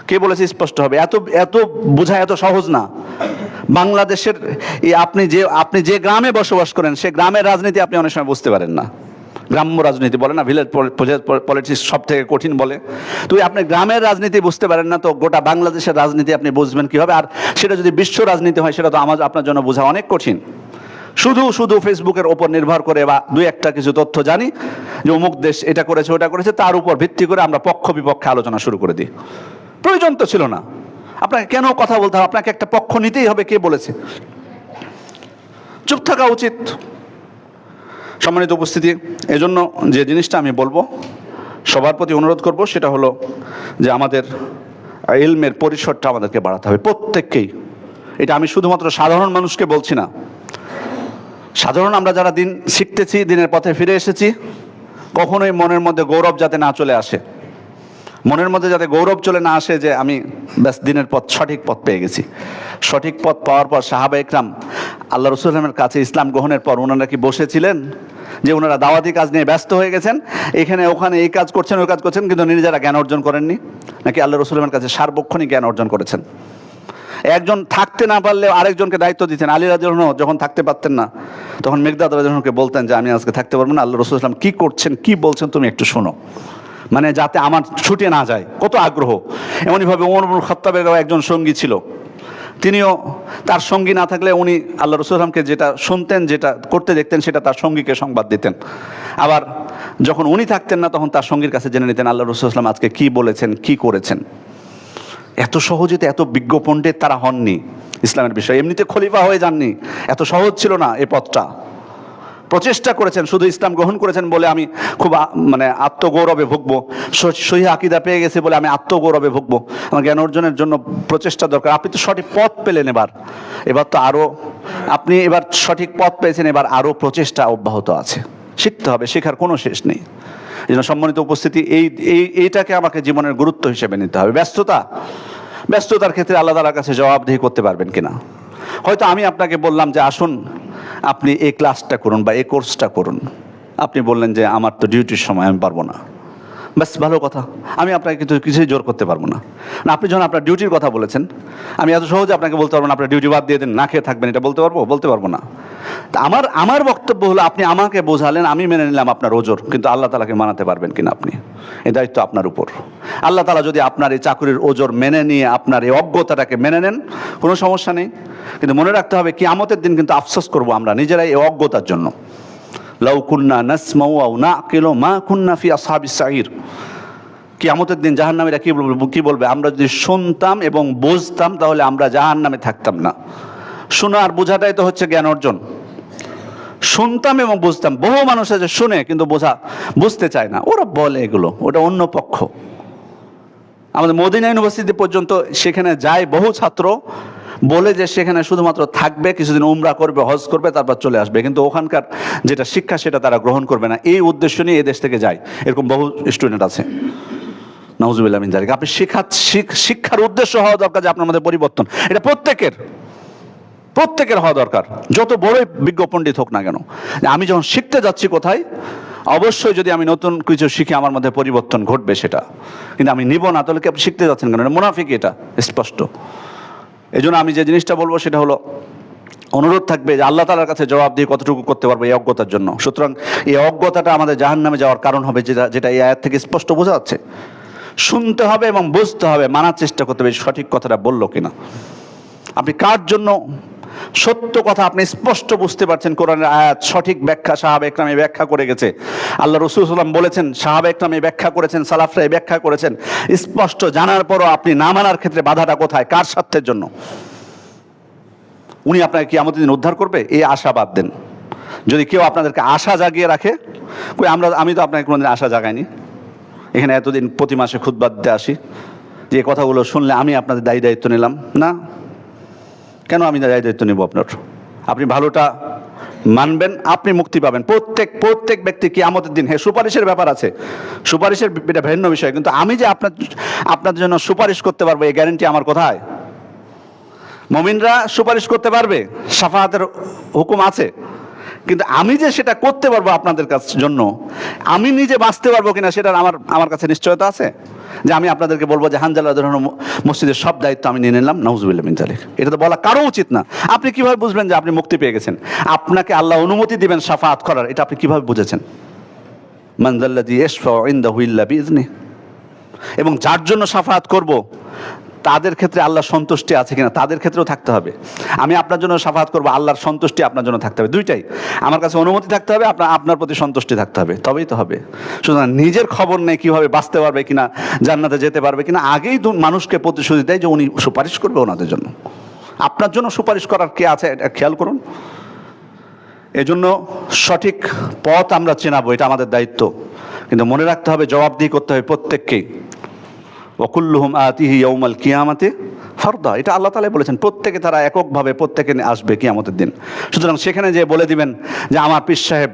কে বলেছে স্পষ্ট হবে? এত বোঝা এত সহজ না। বাংলাদেশের আপনি যে গ্রামে বসবাস করেন, সে গ্রামের রাজনীতি আপনি অনেক সময় বুঝতে পারেন না। গ্রাম্য রাজনীতি বলে না, ভিলেজ পলিটিক্স সব থেকে কঠিন বলে। তো আপনি গ্রামের রাজনীতি বুঝতে পারেন না, তো গোটা বাংলাদেশের রাজনীতি আপনি বুঝবেন কীভাবে? আর সেটা যদি বিশ্ব রাজনীতি হয়, সেটা তো আপনার জন্য বোঝা অনেক কঠিন। শুধু ফেসবুকের ওপর নির্ভর করে বা দুই একটা কিছু তথ্য জানি যে অমুক দেশ এটা করেছে ওটা করেছে, তার উপর ভিত্তি করে আমরা পক্ষ বিপক্ষে আলোচনা শুরু করে দিই। প্রয়োজন তো ছিল না। আপনাকে কেন কথা বলতে হবে? আপনাকে একটা পক্ষ নিতেই হবে, কে বলেছে? চুপ থাকা উচিত। সম্মানিত উপস্থিতি, এজন্য যে জিনিসটা আমি বলবো, সবার প্রতি অনুরোধ করব, সেটা হলো যে আমাদের ইলমের পরিসরটা আমাদেরকে বাড়াতে হবে, প্রত্যেককেই। এটা আমি শুধুমাত্র সাধারণ মানুষকে বলছি না। সাধারণ আমরা যারা দিন শিখতেছি, দিনের পথে ফিরে এসেছি, কখনোই মনের মধ্যে গৌরব যাতে না চলে আসে, মনের মধ্যে যাতে গৌরব চলে না আসে যে আমি ব্যাস দিনের পথ, সঠিক পথ পেয়ে গেছি। সঠিক পথ পাওয়ার পর সাহাবা ইকরাম আল্লাহ রাসূল সাল্লাল্লাহু আলাইহি ওয়াসাল্লামের কাছে ইসলাম গ্রহণের পর ওনারা কি বসেছিলেন যে ওনারা দাওয়াতি কাজ নিয়ে ব্যস্ত হয়ে গেছেন, এখানে ওখানে এই কাজ করছেন ওই কাজ করছেন, কিন্তু নিজেরা জ্ঞান অর্জন করেননি? নাকি আল্লাহ রাসূল সাল্লাল্লাহু আলাইহি ওয়াসাল্লামের কাছে সার্বক্ষণিক জ্ঞান অর্জন করেছেন? একজন থাকতে না পারলে আরেকজনকে দায়িত্ব দিতেন। আলী রাদিয়াল্লাহু আনহু যখন থাকতে পারতেন না, তখন মিকদাদ রাদিয়াল্লাহু আনহুকে বলতেন যে আমি আজকে থাকতে পারবো না, আল্লাহ রাসূল সাল্লাল্লাহু আলাইহি ওয়াসাল্লাম কি করছেন, কি বলছেন তুমি একটু শোনো, মানে যাতে আমার ছুটে না যায়। কত আগ্রহ! এমনইভাবে ওমর ইবনুল খাত্তাবেরও একজন সঙ্গী ছিল, তিনিও তার সঙ্গী না থাকলে উনি আল্লাহ রাসূল সাল্লাল্লাহু আলাইহি ওয়াসাল্লামকে যেটা শুনতেন, যেটা করতে দেখতেন, সেটা তার সঙ্গীকে সংবাদ দিতেন। আবার যখন উনি থাকতেন না, তখন তার সঙ্গীর কাছে জেনে নিতেন আল্লাহ রাসূল সাল্লাল্লাহু আলাইহি ওয়াসাল্লাম আজকে কি বলেছেন, কি করেছেন। এত সহজে তো এত বিজ্ঞ পণ্ডিত তারা হননি ইসলামের বিষয়ে, এমনিতে খলিফা হয়ে যাননি। এত সহজ ছিল না এই পথটা। প্রচেষ্টা করেছেন, শুধু ইসলাম গ্রহণ করেছেন বলে আমি খুব আত্মগৌরবে ভুগবো, সহিহ আকীদা পেয়ে গেছি বলে আমি আত্মগৌরবে ভুগবো। আমার জ্ঞান অর্জনের জন্য প্রচেষ্টা দরকার। আপনি তো সঠিক পথ পেলেন, এবার তো আরও আপনি এবার সঠিক পথ পেয়েছেন, এবার আরও প্রচেষ্টা অব্যাহত আছে। শিখতে হবে, শেখার কোনো শেষ নেই। এই জন্য সম্মানিত উপস্থিতি, এইটাকে আমাকে জীবনের গুরুত্ব হিসেবে নিতে হবে। ব্যস্ততার ক্ষেত্রে আল্লাহ তাআলার কাছে জবাবদিহি করতে পারবেন কিনা। হয়তো আমি আপনাকে বললাম যে আসুন আপনি এই ক্লাসটা করুন বা এই কোর্সটা করুন, আপনি বললেন যে আমার তো ডিউটির সময়, আমি পারবো না। ব্যাস, ভালো কথা, আমি আপনাকে কিন্তু কিছুই জোর করতে পারবো না। আপনি যখন আপনার ডিউটির কথা বলেছেন, আমি এত সহজে আপনাকে বলতে পারবো না আপনার ডিউটি বাদ দিয়ে দেন, না খেয়ে থাকবেন, এটা বলতে পারবো না। তা আমার বক্তব্য হলো, আপনি আমাকে বোঝালেন, আমি মেনে নিলাম আপনার ওজর, কিন্তু আল্লাহ তাআলাকে মানাতে পারবেন কিনা আপনি, এই দায়িত্ব আপনার উপর। আল্লাহ তাআলা যদি আপনার এই চাকরির ওজর মেনে নিয়ে আপনার এই অজ্ঞতাটাকে মেনে নেন, কোনো সমস্যা নেই। কিন্তু মনে রাখতে হবে, কিয়ামতের দিন কিন্তু আফসোস করবো আমরা নিজেরাই এই অজ্ঞতার জন্য। লাউ কুন্না নাসমাউ আও নাকিলু মা কুন্না ফি আসহাবিস সাঈর। কিয়ামতের দিন জাহান্নামীরা কি বলবে? আমরা যদি শুনতাম এবং বুঝতাম, তাহলে আমরা জাহান্নামে থাকতাম না। শোনা আর বোঝাটাই তো হচ্ছে জ্ঞান অর্জন। শুনতাম এবং বুঝতাম। বহু মানুষ আছে শুনে কিন্তু বুঝতে চায় না, ওরা বলে এগুলো, ওটা অন্য পক্ষ। আমাদের মদিনা ইউনিভার্সিটি পর্যন্ত সেখানে যায় বহু ছাত্র, বলে যে সেখানে শুধুমাত্র থাকবে, কিছুদিন উমরা করবে, হজ করবে, তারপর চলে আসবে, কিন্তু ওখানকার যেটা শিক্ষা সেটা তারা গ্রহণ করবে না। এই উদ্দেশ্য নিয়ে এই দেশ থেকে যায়, এরকম বহু স্টুডেন্ট আছে। নাউজুবিল্লাহ মিন যালিক। আপনি শিক্ষার উদ্দেশ্য হওয়া দরকার যে আপনার মধ্যে পরিবর্তন, এটা প্রত্যেকের। প্রত্যেকের হওয়া দরকার, যত বড়ই বিজ্ঞ পণ্ডিত হোক না কেন। আমি যখন শিখতে যাচ্ছি কোথায়, অবশ্যই যদি আমি নতুন কিছু শিখে আমার মধ্যে পরিবর্তন ঘটবে সেটা, কিন্তু আমি নিব না, তাহলে কি আপনি শিখতে যাচ্ছেন কেন? এটা মুনাফিক, এটা স্পষ্ট। এই জন্য আমি যে জিনিসটা বলবো সেটা হলো, অনুরোধ থাকবে যে আল্লাহ তাআলার কাছে জবাব দিয়ে কতটুকু করতে পারবো এই অজ্ঞতার জন্য। সুতরাং এই অজ্ঞতাটা আমাদের জাহান্নামে যাওয়ার কারণ হবে, যেটা এই আয়াত থেকে স্পষ্ট বোঝা যাচ্ছে। শুনতে হবে এবং বুঝতে হবে, মানার চেষ্টা করতে হবে সঠিক কথাটা বললো কিনা। আপনি কার জন্য সত্য কথা আপনি স্পষ্ট বুঝতে পারছেন, কোরআনের আয়াত সঠিক ব্যাখ্যা সাহাবা একরাম ব্যাখ্যা করে গেছে, আল্লাহ রাসূল সাল্লাল্লাহু আলাইহি ওয়াসাল্লাম বলেছেন, সাহাবা একরাম ব্যাখ্যা করেছেন, সালাফরা ব্যাখ্যা করেছেন, স্পষ্ট জানার পরও আপনি না মানার ক্ষেত্রে বাধাটা কোথায়, কার স্বার্থের জন্য? উনি আপনাকে কিয়ামতের দিন উদ্ধার করবে, এই আশা বাদ দেন। যদি কেউ আপনাদেরকে আশা জাগিয়ে রাখে, আমি তো আপনাকে কোনোদিন আশা জাগাইনি, এখানে এতদিন প্রতি মাসে খুতবা দিতে আসি, যে কথাগুলো শুনলে আমি আপনাদের দায়িত্ব নিলাম না। কেন আমি দায়িত্ব নেব আপনার? আপনি ভালোটা মানবেন, আপনি মুক্তি পাবেন। প্রত্যেক ব্যক্তি কিয়ামতের দিন, হ্যাঁ সুপারিশের ব্যাপার আছে, সুপারিশের এটা ভিন্ন বিষয়, কিন্তু আমি যে আপনাদের জন্য সুপারিশ করতে পারবো এই গ্যারান্টি আমার কোথায়? মুমিনরা সুপারিশ করতে পারবে, শাফাআতের হুকুম আছে, কিন্তু আমি যে সেটা করতে পারবো আপনাদের জন্য, আমি নিজে বাঁচতে পারবো কিনা সেটার আমার কাছে নিশ্চয়তা আছে যে আমি আপনাদেরকে বলবো যে হানজালা মসজিদের সব দায়িত্ব আমি নিয়ে নিলাম, নাউজুবিল্লাহ মিন যালিক। এটা তো বলা কারো উচিত না। আপনি কিভাবে বুঝবেন যে আপনি মুক্তি পেয়ে গেছেন? আপনাকে আল্লাহ অনুমতি দিবেন শাফাআত করার, এটা আপনি কিভাবে বুঝেছেন? মান যাল্লাযী ইয়াশফাউ ইনদাহু ইল্লা বিইযনিহি। এবং যার জন্য শাফাআত করব তাদের ক্ষেত্রে আল্লাহর সন্তুষ্টি আছে কিনা তাদের ক্ষেত্রেও থাকতে হবে। আমি আপনার জন্য শাফাআত করব, আল্লাহর সন্তুষ্টি আপনার জন্য থাকতে হবে, দুইটাই। আমার কাছে অনুমতি থাকতে হবে, আপনার প্রতি সন্তুষ্টি থাকতে হবে, তবেই তো হবে। সুতরাং নিজের খবর নেই কিভাবে বাঁচতে পারবে কিনা, জান্নাতে যেতে পারবে কিনা, আগেই মানুষকে প্রতিশ্রুতি দেয় যে উনি সুপারিশ করবে ওনাদের জন্য। আপনার জন্য সুপারিশ করার কে আছে এটা খেয়াল করুন। এজন্য সঠিক পথ আমরা চেনাবো, এটা আমাদের দায়িত্ব, কিন্তু মনে রাখতে হবে জবাবদিহি করতে হবে প্রত্যেককেই। ওয়াকুল্লুহুম আতিহি ইয়াউমাল কিয়ামাতি ফারদা, এটা আল্লাহ তাআলা বলেছেন, প্রত্যেকে তারা এককভাবে প্রত্যেকে আসবে কিয়ামতের দিন। সুতরাং সেখানে যে বলে দিবেন যে আমার পীর সাহেব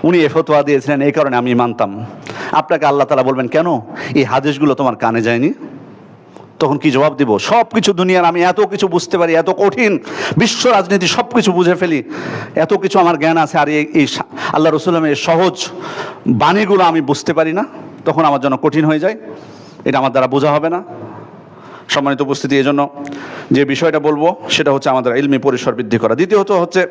উনি এ ফতোয়া দিয়েছিলেন এই কারণে আমি মানতাম, আপনাকে আল্লাহ তাআলা বলবেন কেন এই হাদিসগুলো তোমার কানে যায়নি? তখন কি জবাব দিব? সব কিছু দুনিয়ার আমি এত কিছু বুঝতে পারি, এত কঠিন বিশ্ব রাজনীতি সব কিছু বুঝে ফেলি, এত কিছু আমার জ্ঞান আছে, আর এই আল্লাহ রাসূলের সহজ বাণীগুলো আমি বুঝতে পারি না, তখন আমার জন্য কঠিন হয়ে যায়, এটা আমার দ্বারা বোঝা হবে না। সম্মানিত উপস্থিতি, এই জন্য যে বিষয়টা বলবো সেটা হচ্ছে আমাদের ইলমি পরিসর বৃদ্ধি করা। দ্বিতীয়ত হচ্ছে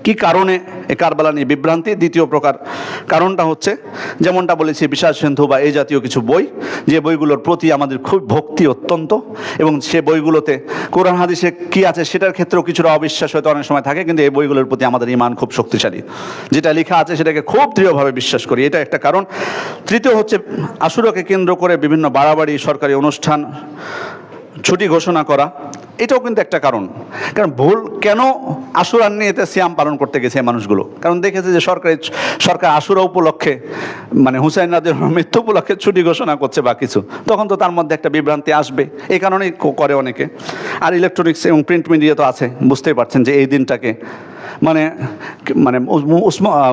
কি কারণে এ কারবালা নিয়ে বিভ্রান্তি? দ্বিতীয় প্রকার কারণটা হচ্ছে, যেমনটা বলেছি, বিশাল সিন্ধু বা এই জাতীয় কিছু বই, যে বইগুলোর প্রতি আমাদের খুব ভক্তি অত্যন্ত, এবং সে বইগুলোতে কোরআন হাদিসে কি আছে সেটার ক্ষেত্রেও কিছুটা অবিশ্বাস হয়তো অনেক সময় থাকে, কিন্তু এই বইগুলোর প্রতি আমাদের ঈমান খুব শক্তিশালী, যেটা লেখা আছে সেটাকে খুব দৃঢ়ভাবে বিশ্বাস করি, এটা একটা কারণ। তৃতীয় হচ্ছে আশুরাকে কেন্দ্র করে বিভিন্ন বাড়াবাড়ি, সরকারি অনুষ্ঠান, ছুটি ঘোষণা করা, এটাও কিন্তু একটা কারণ। কারণ কেন আশুরার নিয়ে এতে সিয়াম পালন করতে গেছে মানুষগুলো? কারণ দেখেছে যে সরকার আশুরা উপলক্ষে, মানে হুসাইন রাদিয়াল্লাহু মৃত্যু উপলক্ষে ছুটি ঘোষণা করছে বা কিছু, তখন তো তার মধ্যে একটা বিভ্রান্তি আসবে, এই কারণেই করে অনেকে। আর ইলেকট্রনিক্স এবং প্রিন্ট মিডিয়া তো আছে, বুঝতেই পারছেন যে এই দিনটাকে মানে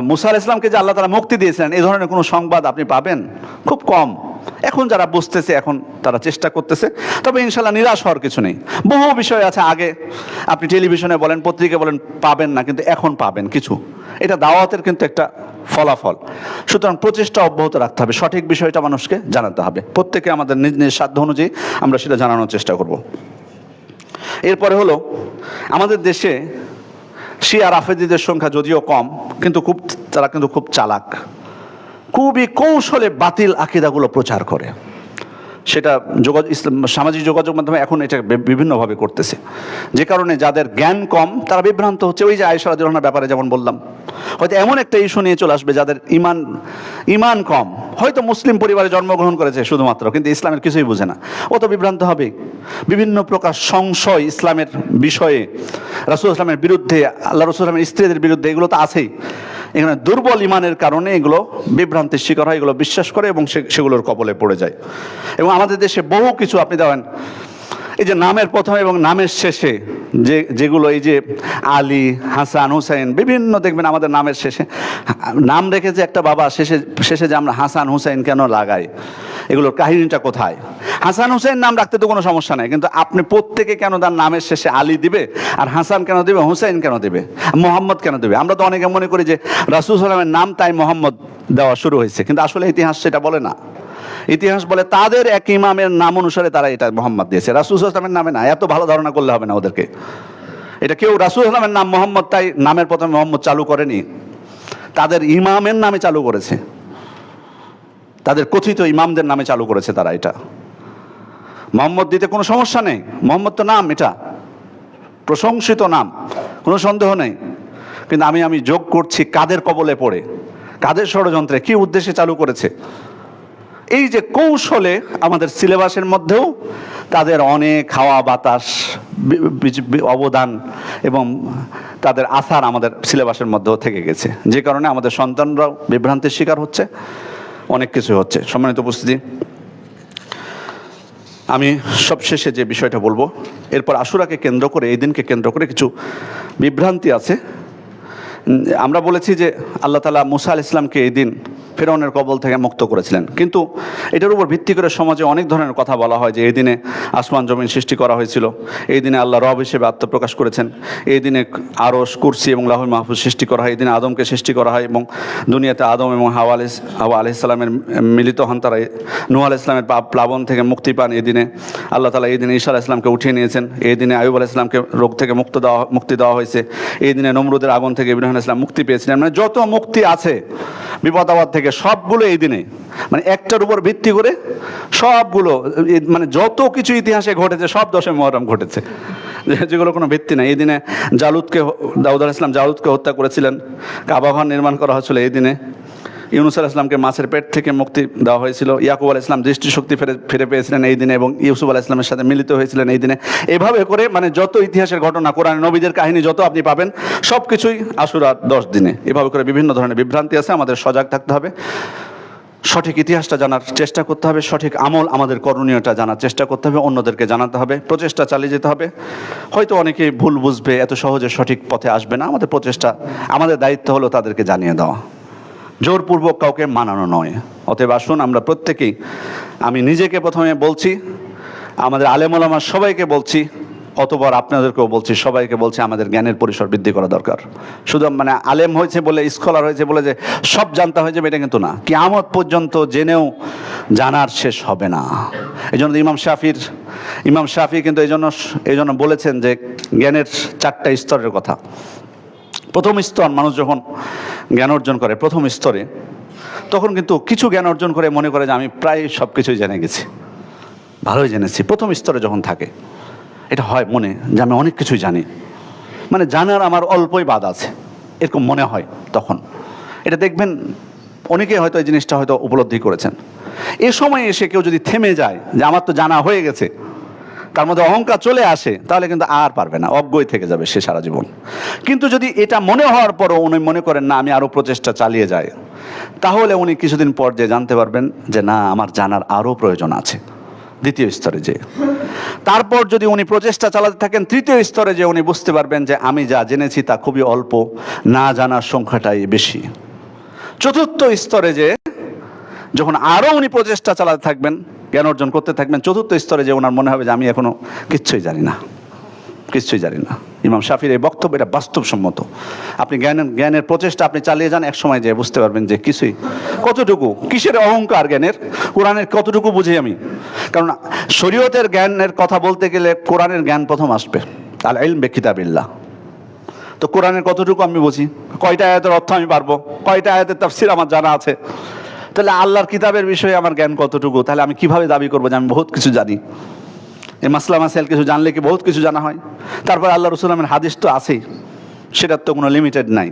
মুসা আলাইহিস সালামকে যে আল্লাহ তাআলা মুক্তি দিয়েছিলেন, এই ধরনের কোনো সংবাদ আপনি পাবেন খুব কম। এখন যারা বুঝতেছে এখন তারা চেষ্টা করতেছে, তবে ইনশাল্লাহ নিরাশ হওয়ার কিছু নেই। বহু বিষয় আছে, আগে আপনি টেলিভিশনে বলেন, পত্রিকায় বলেন পাবেন না, কিন্তু এখন পাবেন কিছু। এটা দাওয়াতের কিন্তু একটা ফলাফল। সুতরাং প্রচেষ্টা অব্যাহত রাখতে হবে, সঠিক বিষয়টা মানুষকে জানাতে হবে, প্রত্যেকে আমাদের নিজ নিজ সাধ্য অনুযায়ী আমরা সেটা জানানোর চেষ্টা করব। এরপরে হলো, আমাদের দেশে শিয়া রাফেজিদের সংখ্যা যদিও কম, কিন্তু তারা কিন্তু খুব চালাক, খুবই কৌশলে বাতিল আকীদাগুলো প্রচার করে। সেটা সামাজিক যোগাযোগ মাধ্যমে এখন এটা বিভিন্নভাবে করতেছে, যে কারণে যাদের জ্ঞান কম তারা বিভ্রান্ত হচ্ছে। ওই যে আয়েশা রাদিয়াল্লাহু আনহার ব্যাপারে যেমন বললাম, হয়তো এমন একটা ইস্যু নিয়ে চলে আসবে যাদের ইমান কম, হয়তো মুসলিম পরিবারে জন্মগ্রহণ করেছে শুধুমাত্র, কিন্তু ইসলামের কিছুই বুঝে না, ও তো বিভ্রান্ত হবে। বিভিন্ন প্রকার সংশয় ইসলামের বিষয়ে, রাসূল ইসলামের বিরুদ্ধে, আল্লাহ রাসূল ইসলামের স্ত্রীদের বিরুদ্ধে, এগুলো তো আছেই। এখানে দুর্বল ইমানের কারণে এগুলো বিভ্রান্তির শিকার হয়, এগুলো বিশ্বাস করে এবং সেগুলোর কবলে পড়ে যায়। এবং আমাদের দেশে বহু কিছু আপনি দেখেন, এই যে নামের প্রথমে এবং নামের শেষে যেগুলো এই যে আলী, হাসান, হুসাইন, বিভিন্ন দেখবেন আমাদের নামের শেষে নাম রেখেছে একটা বাবা, শেষে যে আমরা হাসান হুসাইন কেন লাগাই, এগুলোর কাহিনীটা কোথায়? হাসান হুসাইন নাম রাখতে তো কোনো সমস্যা নেই, কিন্তু আপনি প্রত্যেকে কেন তার নামের শেষে আলী দিবে, আর হাসান কেন দেবে, হুসাইন কেন দেবে, মোহাম্মদ কেন দেবে? আমরা তো অনেকে মনে করি যে রাসূল সাল্লাল্লাহু আলাইহি ওয়াসাল্লামের নাম তাই মোহাম্মদ দেওয়া শুরু হয়েছে, কিন্তু আসলে ইতিহাস সেটা বলে না। ইতিহাস বলে তাদের এক ইমামের নাম অনুসারে তারা এটা মোহাম্মদ দিয়েছে, রাসূল সাল্লাল্লাহু আলাইহি ওয়াসাল্লামের নামে না। এত ভালো ধারণা করলে হবে না ওদেরকে। এটা কেউ রাসূল সাল্লাল্লাহু আলাইহি ওয়াসাল্লামের নাম মোহাম্মদ তাই নামের প্রথমে মোহাম্মদ চালু করেনি, তাদের ইমামের নামে চালু করেছে, তাদের কথিত ইমামদের নামে চালু করেছে তারা এটা। মোহাম্মদ দিতে কোনো সমস্যা নেই, মোহাম্মদ তো নাম, এটা প্রশংসিত নাম, কোনো সন্দেহ নেই। কিন্তু আমি যোগ করছি কাদের কবলে পড়ে, কাদের ষড়যন্ত্রে, কি উদ্দেশ্যে চালু করেছে। এই যে কৌশলে আমাদের সিলেবাসের মধ্যেও তাদের অনেক হাওয়া বাতাস, অবদান এবং তাদের আসার আমাদের সিলেবাসের মধ্যেও থেকে গেছে, যে কারণে আমাদের সন্তানরাও বিভ্রান্তির শিকার হচ্ছে, অনেক কিছু হচ্ছে। সম্মানিত উপস্থিতি, আমি সবশেষে যে বিষয়টা বলবো, এরপর আশুরাকে কেন্দ্র করে, এই দিনকে কেন্দ্র করে কিছু বিভ্রান্তি আছে। আমরা বলেছি যে আল্লাহ তাআলা মুসা আলাইহিস সালামকে এই দিন ফিরআউনের কবল থেকে মুক্ত করেছিলেন, কিন্তু এটার উপর ভিত্তি করে সমাজে অনেক ধরনের কথা বলা হয় যে এই দিনে আসমান জমিন সৃষ্টি করা হয়েছিল, এই দিনে আল্লাহ রব হিসেবে আত্মপ্রকাশ করেছেন, এই দিনে আরশ, কুরসি এবং লাহুল মাহফুজ সৃষ্টি করা হয়, এই দিনে আদমকে সৃষ্টি করা হয় এবং দুনিয়াতে আদম এবং হাওয়া আলাইহিস সালামের মিলিত হন, তারা নূহ আলাইহিস সালামের প্লাবন থেকে মুক্তি পান। এই দিনে আল্লাহ তাআলা এই দিনে ঈসা আলাইহিস সালামকে উঠিয়ে নিয়েছেন, এই দিনে আইয়ুব আলাইহিস সালামকে রোগ থেকে মুক্তি দেওয়া হয়েছে, এই দিনে নমরুদের আগুন থেকে ইব্রাহিম আলাইহিস সালাম মুক্তি পেয়েছিলেন। মানে যত মুক্তি আছে বিপদ আপদ থেকে সবগুলো এই দিনে, মানে একটার উপর ভিত্তি করে সবগুলো, মানে যত কিছু ইতিহাসে ঘটেছে সব 10 মুহররম ঘটেছে, যেগুলো কোনো ভিত্তি নাই। এই দিনে দাউদ আলাইহিস সালাম জালুতকে হত্যা করেছিলেন, কাবা ঘর নির্মাণ করা হয়েছিল এই দিনে, ইউনূস আলাইহিস সালামকে মাছের পেট থেকে মুক্তি দেওয়া হয়েছিল, ইয়াকুব আলাইহিস সালাম দৃষ্টিশক্তি ফিরে পেয়েছিলেন এই দিনে এবং ইউসুফ আলাইহিস সালামের সাথে মিলিত হয়েছিলেন এই দিনে। এভাবে করে মানে যত ইতিহাসের ঘটনা, কোরআনে নবীদের কাহিনী যত আপনি পাবেন সব কিছুই আশুরার 10 দিনে। এভাবে করে বিভিন্ন ধরনের বিভ্রান্তি আছে, আমাদের সজাগ থাকতে হবে, সঠিক ইতিহাসটা জানার চেষ্টা করতে হবে, সঠিক আমল আমাদের করণীয়টা জানার চেষ্টা করতে হবে, অন্যদেরকে জানাতে হবে, প্রচেষ্টা চালিয়ে যেতে হবে। হয়তো অনেকেই ভুল বুঝবে, এত সহজে সঠিক পথে আসবে না, আমাদের প্রচেষ্টা, আমাদের দায়িত্ব হলো তাদেরকে জানিয়ে দেওয়া, জোরপূর্বক কাউকে মানানো নয়। অতএব আসুন আমরা প্রত্যেকেই, আমি নিজেকে প্রথমে বলছি, আমাদের আলেম ওলামা সবাইকে বলছি, অতঃপর আপনাদেরকেও বলছি, সবাইকে বলছি, আমাদের জ্ঞানের পরিসর বৃদ্ধি করা দরকার। শুধু মানে আলেম হয়েছে বলে, স্কলার হয়েছে বলে যে সব জানতে হয়ে যাবে এটা কিন্তু না, কিয়ামত পর্যন্ত জেনেও জানার শেষ হবে না। এই জন্য ইমাম শাফি কিন্তু এই জন্য বলেছেন যে জ্ঞানের 4টা স্তরের কথা। প্রথম স্তর, মানুষ যখন জ্ঞান অর্জন করে প্রথম স্তরে, তখন কিন্তু কিছু জ্ঞান অর্জন করে মনে করে যে আমি প্রায় সব কিছুই জেনে গেছি, ভালোই জেনেছি। প্রথম স্তরে যখন থাকে এটা হয় মনে যে আমি অনেক কিছুই জানি, মানে জানার আমার অল্পই বাদ আছে, এরকম মনে হয় তখন। এটা দেখবেন অনেকেই হয়তো এই জিনিসটা হয়তো উপলব্ধি করেছেন। এ সময় এসে কেউ যদি থেমে যায় যে আমার তো জানা হয়ে গেছে, তার মধ্যে অহংকার চলে আসে, তাহলে কিন্তু আর পারবে না, অজ্ঞই থেকে যাবে সে সারা জীবন। কিন্তু যদি এটা মনে হওয়ার পরও উনি মনে করেন না আমি আরও প্রচেষ্টা চালিয়ে যাই, তাহলে উনি কিছুদিন পর যে জানতে পারবেন যে না, আমার জানার আরও প্রয়োজন আছে, দ্বিতীয় স্তরে যে। তারপর যদি উনি প্রচেষ্টা চালাতে থাকেন, তৃতীয় স্তরে যে উনি বুঝতে পারবেন যে আমি যা জেনেছি তা খুবই অল্প, না জানার সংখ্যাটাই বেশি। চতুর্থ স্তরে যে যখন আরও উনি প্রচেষ্টা চালাতে থাকবেন, জ্ঞান অর্জন করতে থাকবেন, চতুর্থ স্তরে যে ওনার মনে হবে যে আমি এখনো কিচ্ছুই জানি না। ইমাম শাফির এই বক্তব্য এটা বাস্তবসম্মত। আপনি জ্ঞানের প্রচেষ্টা আপনি চালিয়ে যান, এক সময় যে বুঝতে পারবেন যে কিছুই, কতটুকু, কিসের অহংকার জ্ঞানের, কোরআনের কতটুকু বুঝি আমি। কারণ শরীয়তের জ্ঞানের কথা বলতে গেলে কোরআনের জ্ঞান প্রথম আসবে, আল ইলম বিকিতাবিল্লাহ। তো কোরআনের কতটুকু আমি বুঝি, কয়টা আয়াতের অর্থ আমি পারবো, কয়টা আয়াতের তাফসীর আমার জানা আছে, তাহলে আল্লাহর কিতাবের বিষয়ে আমার জ্ঞান কতটুকু, তাহলে আমি কিভাবে দাবি করবো যে আমি বহুত কিছু জানি। এই মাসলা মাসাইল কিছু জানলে কি বহুত কিছু জানা হয়? তারপর আল্লাহ রাসূল সাল্লাল্লাহু আলাইহি ওয়াসাল্লামের হাদিস তো আছেই, সেটার তো কোনো লিমিটেড নাই।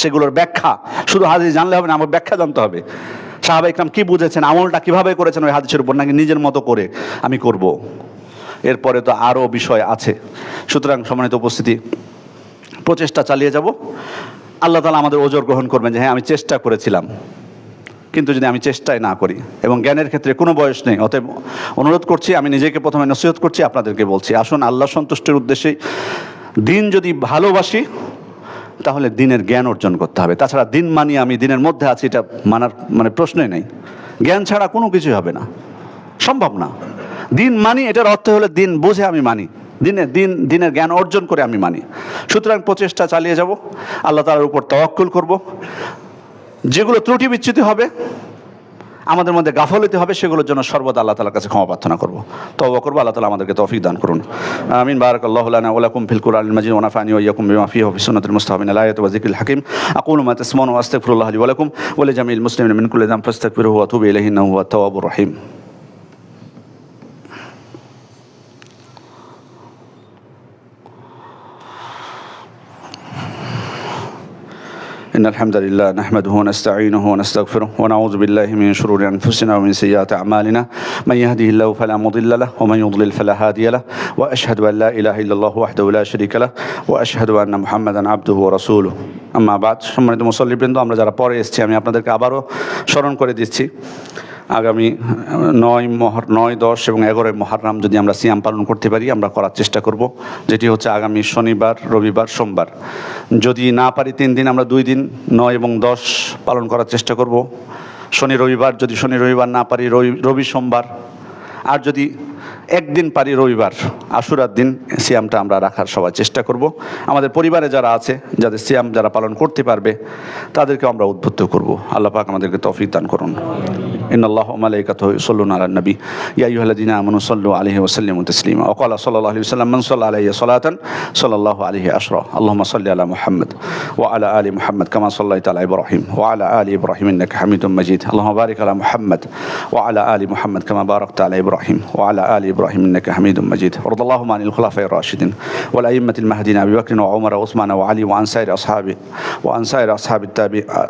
সেগুলোর ব্যাখ্যা, শুধু হাদিস জানলে হবে না, আমার ব্যাখ্যা জানতে হবে। সাহাবা ইকরাম কি বুঝেছেন, আমলটা কিভাবে করেছেন ওই হাদিসের উপর, নাকি নিজের মতো করে আমি করব। এরপরে তো আরও বিষয় আছে। সুতরাং সম্মানিত উপস্থিতি, প্রচেষ্টা চালিয়ে যাব, আল্লাহ তাআলা আমাদের ওজর গ্রহণ করবেন যে হ্যাঁ আমি চেষ্টা করেছিলাম। কিন্তু যদি আমি চেষ্টাই না করি, এবং জ্ঞানের ক্ষেত্রে কোনো বয়স নেই। অতএব অনুরোধ করছি, আমি নিজেকে প্রথমে নসিহত করছি, আপনাদেরকে বলছি, আসুন আল্লাহ সন্তুষ্টির উদ্দেশ্যেই দিন যদি ভালোবাসি তাহলে দিনের জ্ঞান অর্জন করতে হবে। তাছাড়া দিন মানি আমি দিনের মধ্যে আছি, এটা মানার মানে প্রশ্নই নেই। জ্ঞান ছাড়া কোনো কিছুই হবে না, সম্ভব না। দিন মানি এটার অর্থ হলো দিন বুঝে আমি মানি, দিনের জ্ঞান অর্জন করে আমি মানি। সুতরাং প্রচেষ্টা চালিয়ে যাব, আল্লাহ তাআলার উপর তাওয়াক্কুল করব। যেগুলো ত্রুটি বিচ্যুতি হবে, আমাদের মধ্যে গাফলতি হবে, সেগুলোর জন্য সর্বদা আল্লাহ তাআলার কাছে ক্ষমা প্রার্থনা করব, তওবা করব। আল্লাহ তাআলা আমাদেরকে তৌফিক দান করুন, আমিন। বারাকাল্লাহু লানা ওয়া লাকুম ফিল কুরআনিল মাজিদ ওয়া নাফা'নি ওয়া ইয়্যাকুম বিমা ফিহি ওয়া ফিস সুন্নাতিল মুস্তাফিন আল আয়াতি ওয়া যিকরিল হাকীম। আকুলু মা তাসমাউনা ওয়া আস্তাগফিরুল্লাহ লি ওয়া লাকুম ওয়া লিজামিল মুসলিমিনা মিন কুল্লি যামবিন ফাস্তাগফিরুহু ওয়া তুবু ইলাইহি ইন্নাহু হুয়াত তাওয়াবুর রহিম। إن الحمد لله نحمده ونستعينه ونستغفره ونعوذ بالله من شرور أنفسنا ومن سيئات أعمالنا من يهده الله فلا مضل له ومن يضلل فلا هادي له وأشهد أن لا إله إلا الله وحده لا شريك له وأشهد أن محمدا عبده ورسوله أما بعد। সম্মানিত মুসল্লিবৃন্দ, আমরা যারা পরে এসেছি আমি আপনাদেরকে আবারও স্মরণ করে দিচ্ছি, আগামী 9, 10 এবং 11 মুহররম যদি আমরা সিয়াম পালন করতে পারি, আমরা করার চেষ্টা করব, যেটি হচ্ছে আগামী শনিবার, রবিবার, সোমবার। যদি না পারি 3 দিন, আমরা 2 দিন 9 এবং 10 পালন করার চেষ্টা করব। শনি রবিবার, যদি শনি রবিবার না পারি রবি সোমবার, আর যদি একদিন পারি রবিবার আশুরার দিন সিয়ামটা আমরা রাখার সবাই চেষ্টা করব। আমাদের পরিবারে যারা আছে, যাদের সিয়াম যারা পালন করতে পারবে, তাদেরকে আমরা উদ্বুদ্ধ করব। আল্লাহ পাক আমাদেরকে তৌফিক দান করুন। ইন্নাল্লাহা ওয়া মালাইকাতুহু ইউসাল্লুনা আলান নবী ইয়া আইয়ুহাল্লাযীনা আমানু সাল্লু আলাইহি ওয়া সাল্লিমু তাসলিমা ওয়া ক্বালা সাল্লাল্লাহু আলাইহি ওয়াসাল্লাম মান সাল্লা আলাইহি সালাতান সাল্লাল্লাহু আলাইহি আশরা। আল্লাহুম্মা সাল্লি আলা মুহাম্মদ ওয়া আলা আলি মুহাম্মদ কামা সাল্লাইতা আলা ইব্রাহিম ওয়া আলা আলি ইব্রাহিম ইন্নাকা হামিদুম মাজিদ। আল্লাহুম্মা বারিক আলা মুহাম্মদ ওয়া আলা আলি মুহাম্মদ কামা বারাকতা আলা ইব্রাহিম ওয়া আলা আলি ইব্রাহিম ইন্নাকা হামিদুম মাজিদ। ওয়ারদাল্লাহু আনিল খুলাফায়ে রাশিদিন ওয়াল আইম্মাতিল মাহদিন আবি বকর ওয়া উমর ওয়া উসমান ওয়া আলী ওয়া আন সাইরি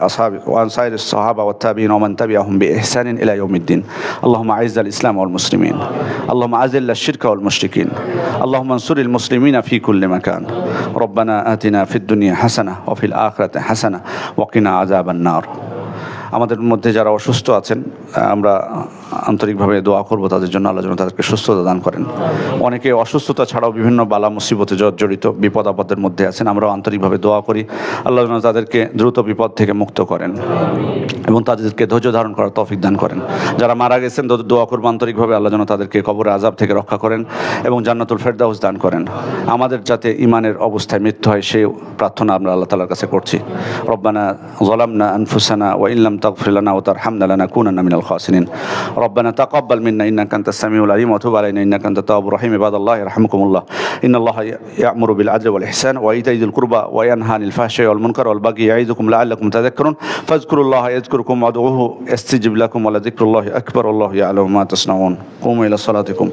আসহাবিস সাহাবা ওয়াত তাবিঈন ওয়া মান তাবিআহুম বিইহসানিন ইলা ইয়াউমিদ্দিন। اللهم أعز الإسلام والمسلمين، اللهم أذل الشرك والمشركين، اللهم انصر المسلمين في كل مكان. ربنا آتنا في الدنيا حسنة وفي الآخرة حسنة وقنا عذاب النار. আমাদের মধ্যে যারা অসুস্থ আছেন, আমরা আন্তরিকভাবে দোয়া করব তাদের জন্য, আল্লাহ যেন তাদেরকে সুস্থতা দান করেন। অনেকে অসুস্থতা ছাড়াও বিভিন্ন বালা মুসিবতে জর্জরিত, বিপদ আপদের মধ্যে আছেন, আমরাও আন্তরিকভাবে দোয়া করি আল্লাহ যেন তাদেরকে দ্রুত বিপদ থেকে মুক্ত করেন এবং তাদেরকে ধৈর্য ধারণ করার তৌফিক দান করেন। যারা মারা গেছেন দোয়া করব আন্তরিকভাবে আল্লাহ যেন তাদেরকে কবরের আযাব থেকে রক্ষা করেন এবং জান্নাতুল ফেরদাউস দান করেন। আমাদের যাতে ঈমানের অবস্থায় মৃত্যু হয় সেই প্রার্থনা আমরা আল্লাহ তাআলার কাছে করছি। রব্বানা যালামনা আনফুসানা ওয়া ইল্লাম তাগফির লানা ওয়া তারহামনা লানাকুনান্না মিনাল খাসিরিন। ربنا تقبل منا إنك أنت السميع العليم وتب علينا إنك أنت التواب الرحيم. عباد الله يرحمكم الله، إن الله يأمر بالعدل والإحسان وإيتاء ذي القربى وينهى عن الفحشاء والمنكر والبغي يعظكم لعلكم تذكرون. فاذكروا الله يذكركم وادعوه يستجب لكم ولذكر الله أكبر والله يعلم ما تصنعون. قوموا إلى صلاتكم.